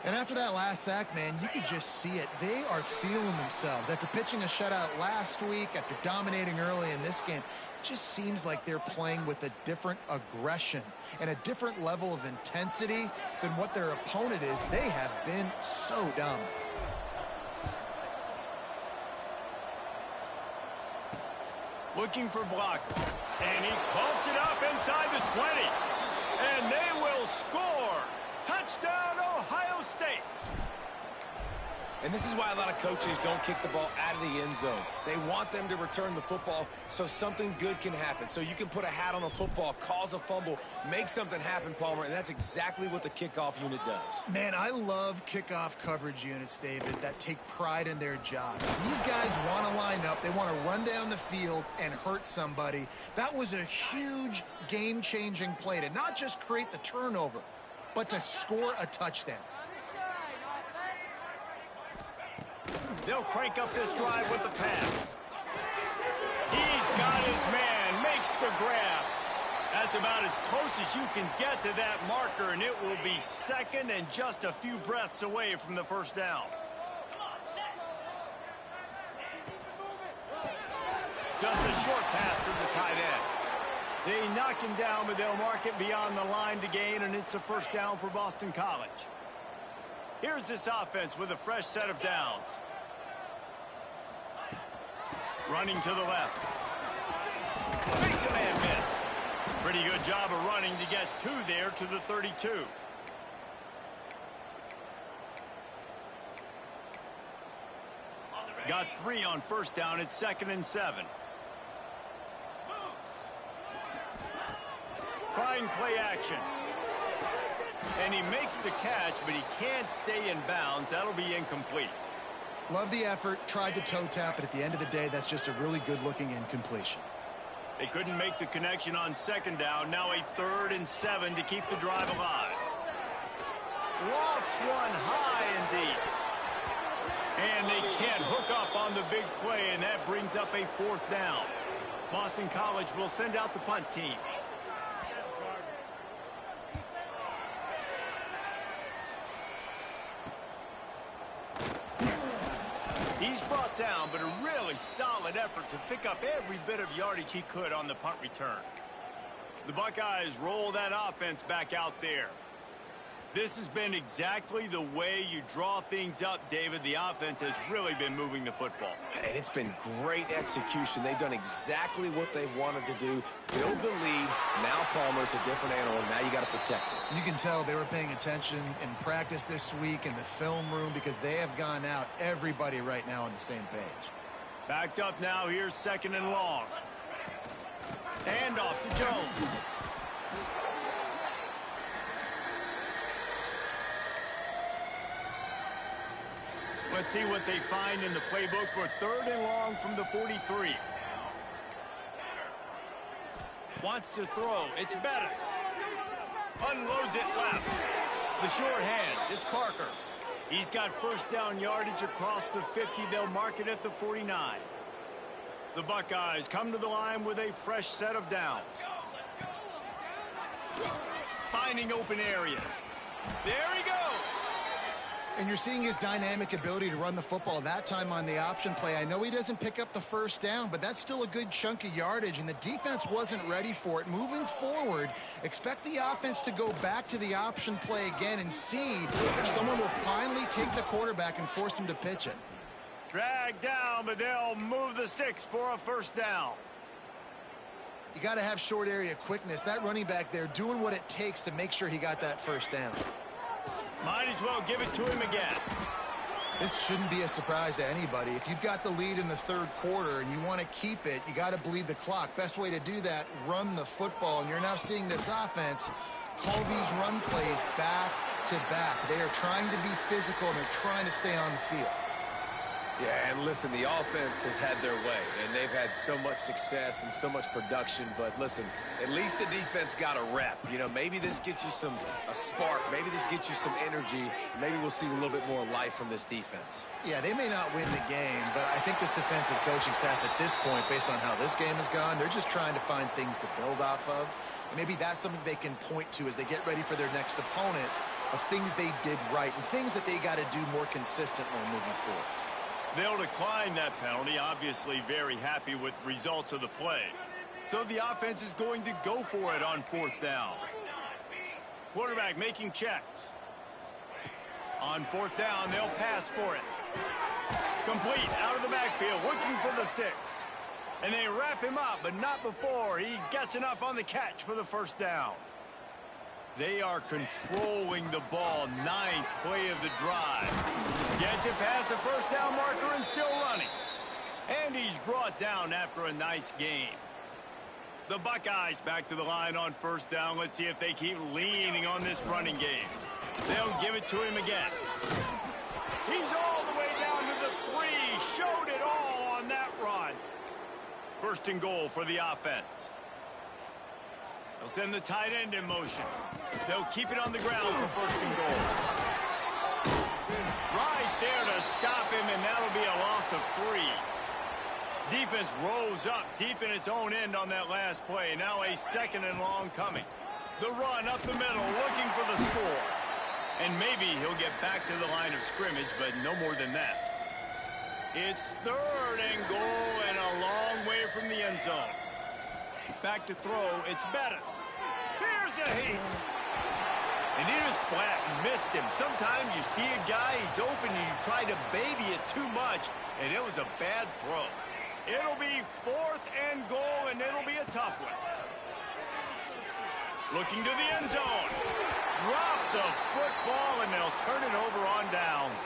And after that last sack, man, you could just see it. They are feeling themselves. After pitching a shutout last week, after dominating early in this game, it just seems like they're playing with a different aggression and a different level of intensity than what their opponent is. They have been so dumb. Looking for blocker. And he pumps it up inside the 20. And they will score. Touchdown, Ohio State. And this is why a lot of coaches don't kick the ball out of the end zone. They want them to return the football so something good can happen. So you can put a hat on a football, cause a fumble, make something happen, Palmer, and that's exactly what the kickoff unit does. Man, I love kickoff coverage units, David, that take pride in their job. These guys want to line up. They want to run down the field and hurt somebody. That was a huge game-changing play to not just create the turnover, but to score a touchdown. They'll crank up this drive with the pass. He's got his man, makes the grab. That's about as close as you can get to that marker, and it will be second and just a few breaths away from the first down. Just a short pass to the tight end. They knock him down, but they'll mark it beyond the line to gain, and it's a first down for Boston College. Here's this offense with a fresh set of downs. Running to the left. Makes a man miss. Pretty good job of running to get 2 there to the 32. Got 3 on first down. It's 2nd and 7. Trying play action. And he makes the catch, but he can't stay in bounds. That'll be incomplete. Love the effort. Tried to toe tap, but at the end of the day, that's just a really good-looking incompletion. They couldn't make the connection on 2nd down. Now a 3rd and 7 to keep the drive alive. Lofts one high and deep. And they can't hook up on the big play, and that brings up a 4th down. Boston College will send out the punt team. He's brought down, but a really solid effort to pick up every bit of yardage he could on the punt return. The Buckeyes roll that offense back out there. This has been exactly the way you draw things up, David. The offense has really been moving the football. And it's been great execution. They've done exactly what they've wanted to do. Build the lead. Now Palmer's a different animal. Now you got to protect it. You can tell they were paying attention in practice this week in the film room because they have gone out, everybody right now on the same page. Backed up now. Here's 2nd and long. And off to Jones. Let's see what they find in the playbook for 3rd and long from the 43. Wants to throw. It's Bettis. Unloads it left. The short hands. It's Parker. He's got first down yardage across the 50. They'll mark it at the 49. The Buckeyes come to the line with a fresh set of downs. Finding open areas. There he goes. And you're seeing his dynamic ability to run the football, that time on the option play. I know he doesn't pick up the first down, but that's still a good chunk of yardage, and the defense wasn't ready for it. Moving forward, expect the offense to go back to the option play again and see if someone will finally take the quarterback and force him to pitch it. Dragged down, but they'll move the sticks for a first down. You got to have short area quickness. That running back there doing what it takes to make sure he got that first down. Might as well give it to him again. This shouldn't be a surprise to anybody. If you've got the lead in the 3rd quarter and you want to keep it, you got to bleed the clock. Best way to do that, run the football. And you're now seeing this offense call these run plays back to back. They are trying to be physical and they're trying to stay on the field. Yeah, and listen, the offense has had their way, and they've had so much success and so much production. But listen, at least the defense got a rep. You know, maybe this gets you a spark. Maybe this gets you some energy. Maybe we'll see a little bit more life from this defense. Yeah, they may not win the game, but I think this defensive coaching staff at this point, based on how this game has gone, they're just trying to find things to build off of. And maybe that's something they can point to as they get ready for their next opponent, of things they did right and things that they got to do more consistently moving forward. They'll decline that penalty, obviously very happy with results of the play. So the offense is going to go for it on 4th down. Quarterback making checks. On 4th down, they'll pass for it. Complete out of the backfield, looking for the sticks. And they wrap him up, but not before he gets enough on the catch for the first down. They are controlling the ball. 9th play of the drive. Gets it past the first down marker and still running. And he's brought down after a nice gain. The Buckeyes back to the line on first down. Let's see if they keep leaning on this running game. They'll give it to him again. He's all the way down to the 3. Showed it all on that run. 1st and goal for the offense. They'll send the tight end in motion. They'll keep it on the ground for 1st and goal. Right there to stop him, and that'll be a loss of 3. Defense rose up deep in its own end on that last play. Now a 2nd and long coming. The run up the middle, looking for the score. And maybe he'll get back to the line of scrimmage, but no more than that. It's 3rd and goal and a long way from the end zone. Back to throw, it's Bettis. Here's a heat. And he just flat missed him. Sometimes you see a guy, he's open, and you try to baby it too much, and it was a bad throw. It'll be 4th and goal, and it'll be a tough one. Looking to the end zone. Drop the football, and they'll turn it over on downs.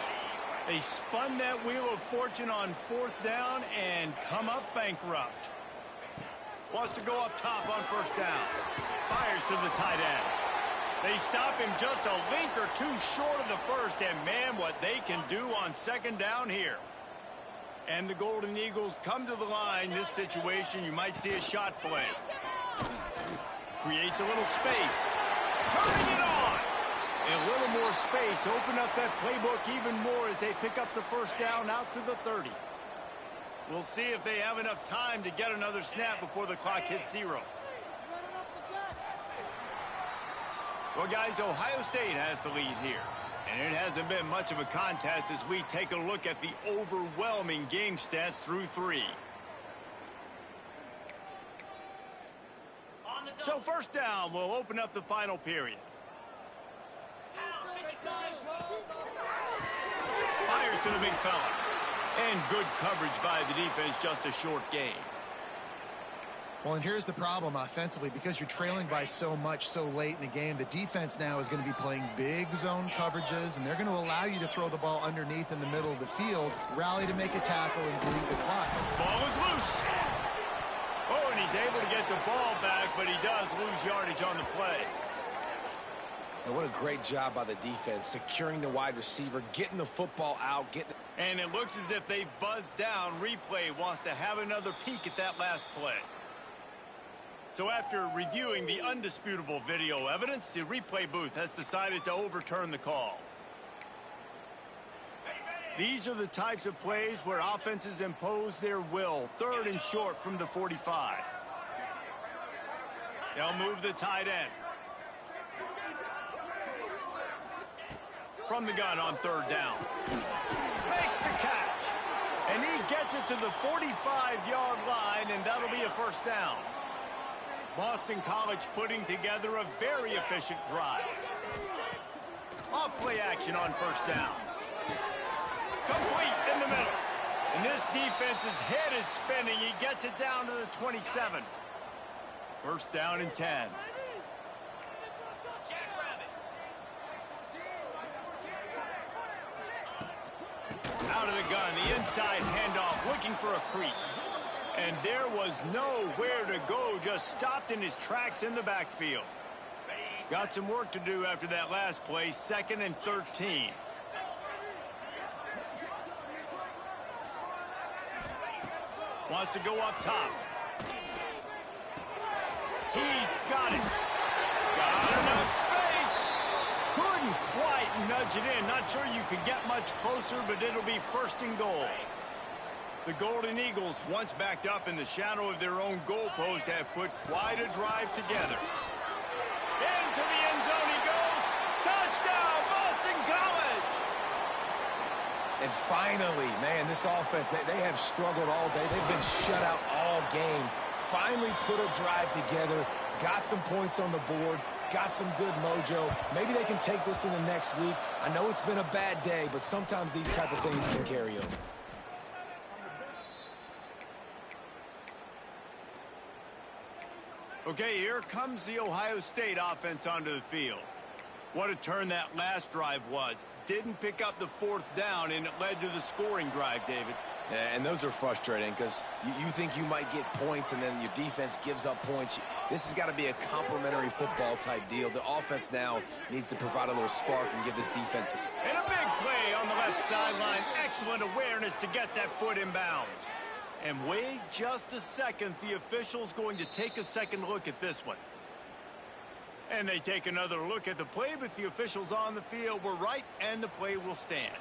They spun that wheel of fortune on 4th down and come up bankrupt. Wants to go up top on 1st down. Fires to the tight end. They stop him just a link or two short of the 1st, and man, what they can do on 2nd down here. And the Golden Eagles come to the line. This situation, you might see a shot play. Creates a little space. Turning it on. And a little more space. Open up that playbook even more as they pick up the 1st down out to the 30. We'll see if they have enough time to get another snap before the clock hits 0. Well, guys, Ohio State has the lead here. And it hasn't been much of a contest as we take a look at the overwhelming game stats through 3. So 1st down will open up the final period. Fires to the big fella. And good coverage by the defense, just a short gain. Well, and here's the problem offensively. Because you're trailing by so much so late in the game, the defense now is going to be playing big zone coverages, and they're going to allow you to throw the ball underneath in the middle of the field, rally to make a tackle, and bleed the clock. Ball is loose. Oh, and he's able to get the ball back, but he does lose yardage on the play. And what a great job by the defense, securing the wide receiver, getting the football out. And it looks as if they've buzzed down. Replay wants to have another peek at that last play. So after reviewing the undisputable video evidence, the replay booth has decided to overturn the call. These are the types of plays where offenses impose their will. 3rd and short from the 45. They'll move the tight end. From the gun on 3rd down. Makes the catch. And he gets it to the 45-yard line, and that'll be a 1st down. Boston College putting together a very efficient drive. Off-play action on 1st down. Complete in the middle. And this defense's head is spinning. He gets it down to the 27. 1st down and 10. Out of the gun, the inside handoff, looking for a crease. And there was nowhere to go, just stopped in his tracks in the backfield. Got some work to do after that last play, 2nd and 13. Wants to go up top. He's got it. Got enough space. Couldn't quite nudge it in. Not sure you could get much closer, but it'll be 1st and goal. The Golden Eagles, once backed up in the shadow of their own goalpost, have put quite a drive together. Into the end zone he goes. Touchdown, Boston College! And finally, man, this offense, they have struggled all day. They've been shut out all game. Finally put a drive together, got some points on the board, got some good mojo. Maybe they can take this into next week. I know it's been a bad day, but sometimes these type of things can carry over. Okay, here comes the Ohio State offense onto the field. What a turn that last drive was. Didn't pick up the 4th down, and it led to the scoring drive, David. Yeah, and those are frustrating because you think you might get points, and then your defense gives up points. This has got to be a complimentary football type deal. The offense now needs to provide a little spark and give this defense. And a big play on the left sideline. Excellent awareness to get that foot in bounds. And wait just a second. The official's going to take a second look at this one. And they take another look at the play, but the officials on the field were right, and the play will stand.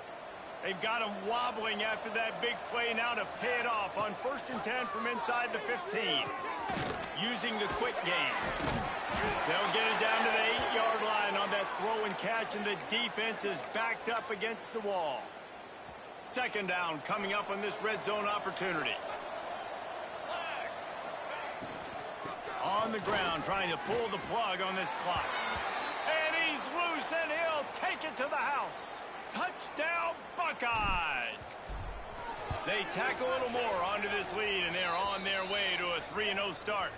They've got him wobbling after that big play now to pay it off on 1st and 10 from inside the 15. Using the quick game. They'll get it down to the 8-yard line on that throw and catch, and the defense is backed up against the wall. 2nd down coming up on this red zone opportunity. On the ground, trying to pull the plug on this clock. And he's loose and he'll take it to the house. Touchdown, Buckeyes! They tack a little more onto this lead, and they're on their way to a 3-0 start.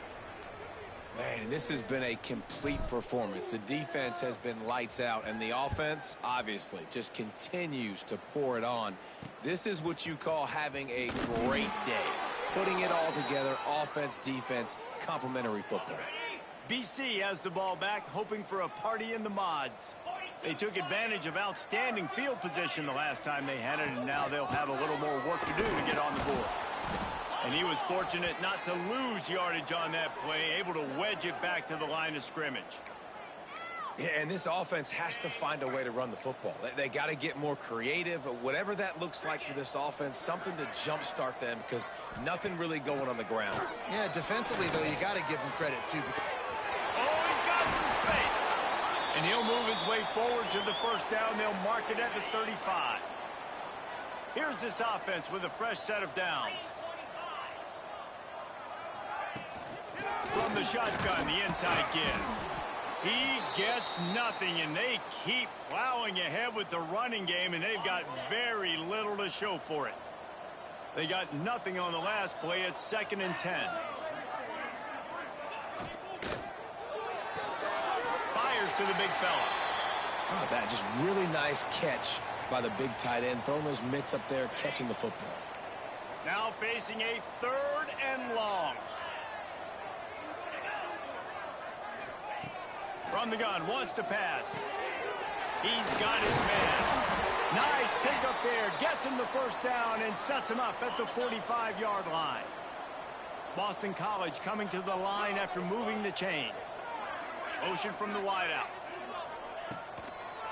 Man, this has been a complete performance. The defense has been lights out, and the offense, obviously, just continues to pour it on. This is what you call having a great day. Putting it all together, offense, defense, complementary football. BC has the ball back, hoping for a party in the mods. They took advantage of outstanding field position the last time they had it, and now they'll have a little more work to do to get on the board. And he was fortunate not to lose yardage on that play, able to wedge it back to the line of scrimmage. Yeah, and this offense has to find a way to run the football. They got to get more creative, whatever that looks like for this offense, something to jumpstart them, because nothing really going on the ground. Yeah, defensively, though, you got to give him credit, too. Oh, he's got some space. And he'll move his way forward to the first down. They'll mark it at the 35. Here's this offense with a fresh set of downs. From the shotgun, the inside give. He gets nothing, and they keep plowing ahead with the running game, and they've got very little to show for it. They got nothing on the last play. It's 2nd and 10. Fires to the big fella. Oh, that just really nice catch by the big tight end, throwing those mitts up there, catching the football. Now facing a 3rd and long. From the gun, wants to pass. He's got his man. Nice pickup there. Gets him the first down and sets him up at the 45-yard line. Boston College coming to the line after moving the chains. Motion from the wideout.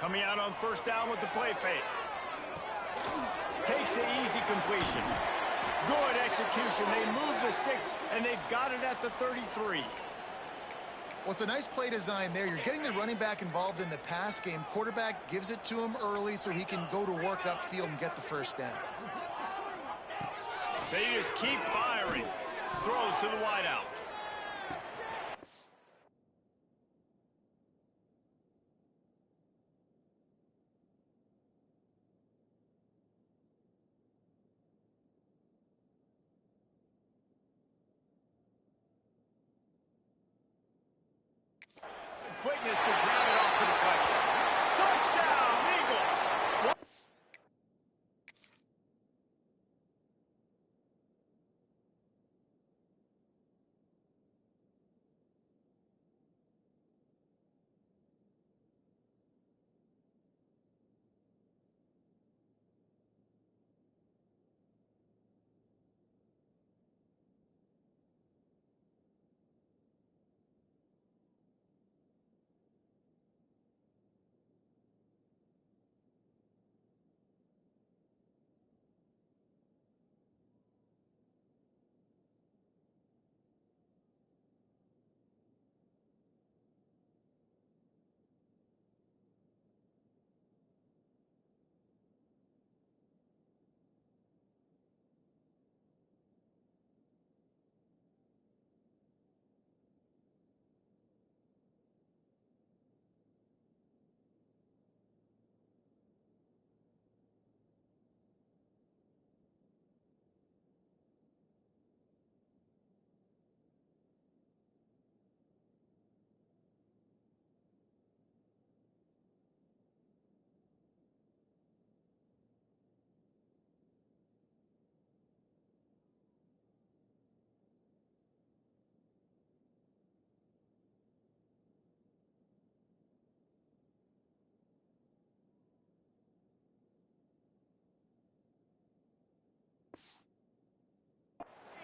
Coming out on first down with the play fake. Takes the easy completion. Good execution. They move the sticks, and they've got it at the 33. Well, it's a nice play design there. You're getting the running back involved in the pass game. Quarterback gives it to him early so he can go to work upfield and get the first down. They just keep firing. Throws to the wideout. Quickness to grab it off the deflection. Touchdown, Eagles!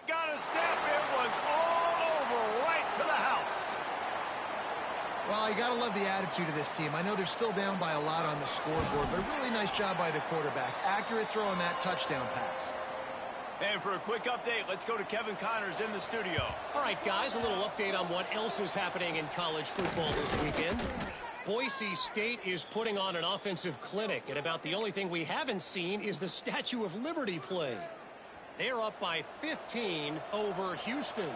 Got a step. It was all over right to the house. Well, you got to love the attitude of this team. I know they're still down by a lot on the scoreboard, but a really nice job by the quarterback. Accurate throw on that touchdown pass. And for a quick update, let's go to Kevin Connors in the studio. All right, guys, a little update on what else is happening in college football this weekend. Boise State is putting on an offensive clinic, and about the only thing we haven't seen is the Statue of Liberty play. They're up by 15 over Houston.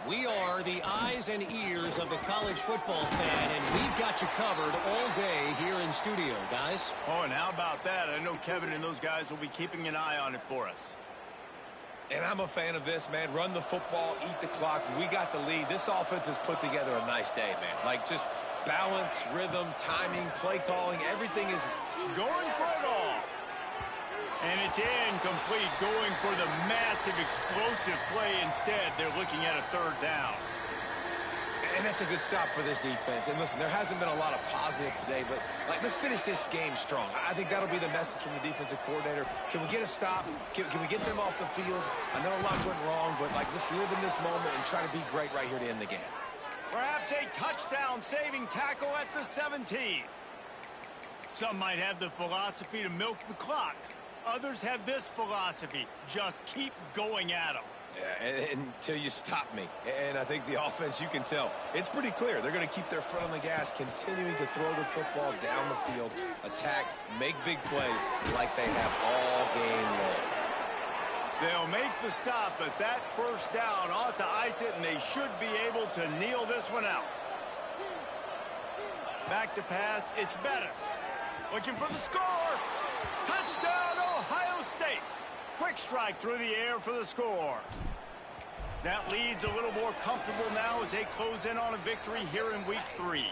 We are the eyes and ears of the college football fan, and we've got you covered all day here in studio, guys. Oh, and how about that? I know Kevin and those guys will be keeping an eye on it for us. And I'm a fan of this, man. Run the football, eat the clock. We got the lead. This offense has put together a nice day, man. Like, just balance, rhythm, timing, play calling, everything is going for it all. And it's incomplete, going for the massive explosive play instead. They're looking at a third down. And that's a good stop for this defense. And listen, there hasn't been a lot of positive today, but like, let's finish this game strong. I think that'll be the message from the defensive coordinator. Can we get a stop? Can we get them off the field? I know lots went wrong, but like, let's live in this moment and try to be great right here to end the game. Perhaps a touchdown-saving tackle at the 17. Some might have the philosophy to milk the clock. Others have this philosophy: just keep going at them. Yeah, until you stop me. And I think the offense, you can tell, it's pretty clear. They're going to keep their foot on the gas, continuing to throw the football down the field, attack, make big plays like they have all game long. They'll make the stop, but that first down ought to ice it, and they should be able to kneel this one out. Back to pass, it's Bettis. Looking for the score. Touchdown, Ohio State. Quick strike through the air for the score. That lead's a little more comfortable now as they close in on a victory here in week 3.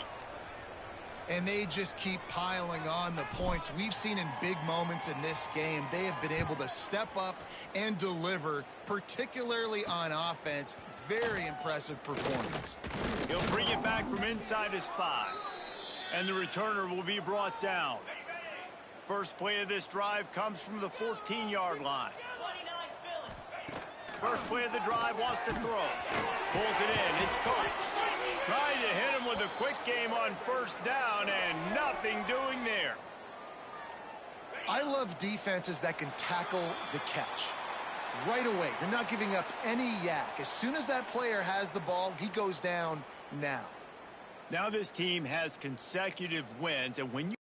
And they just keep piling on the points. We've seen in big moments in this game, they have been able to step up and deliver, particularly on offense. Very impressive performance. He'll bring it back from inside his 5. And the returner will be brought down. First play of this drive comes from the 14-yard line. First play of the drive, wants to throw. Pulls it in, it's Coates. Trying to hit him with a quick game on first down, and nothing doing there. I love defenses that can tackle the catch. Right away, you're not giving up any yak. As soon as that player has the ball, he goes down now. Now this team has consecutive wins, and when you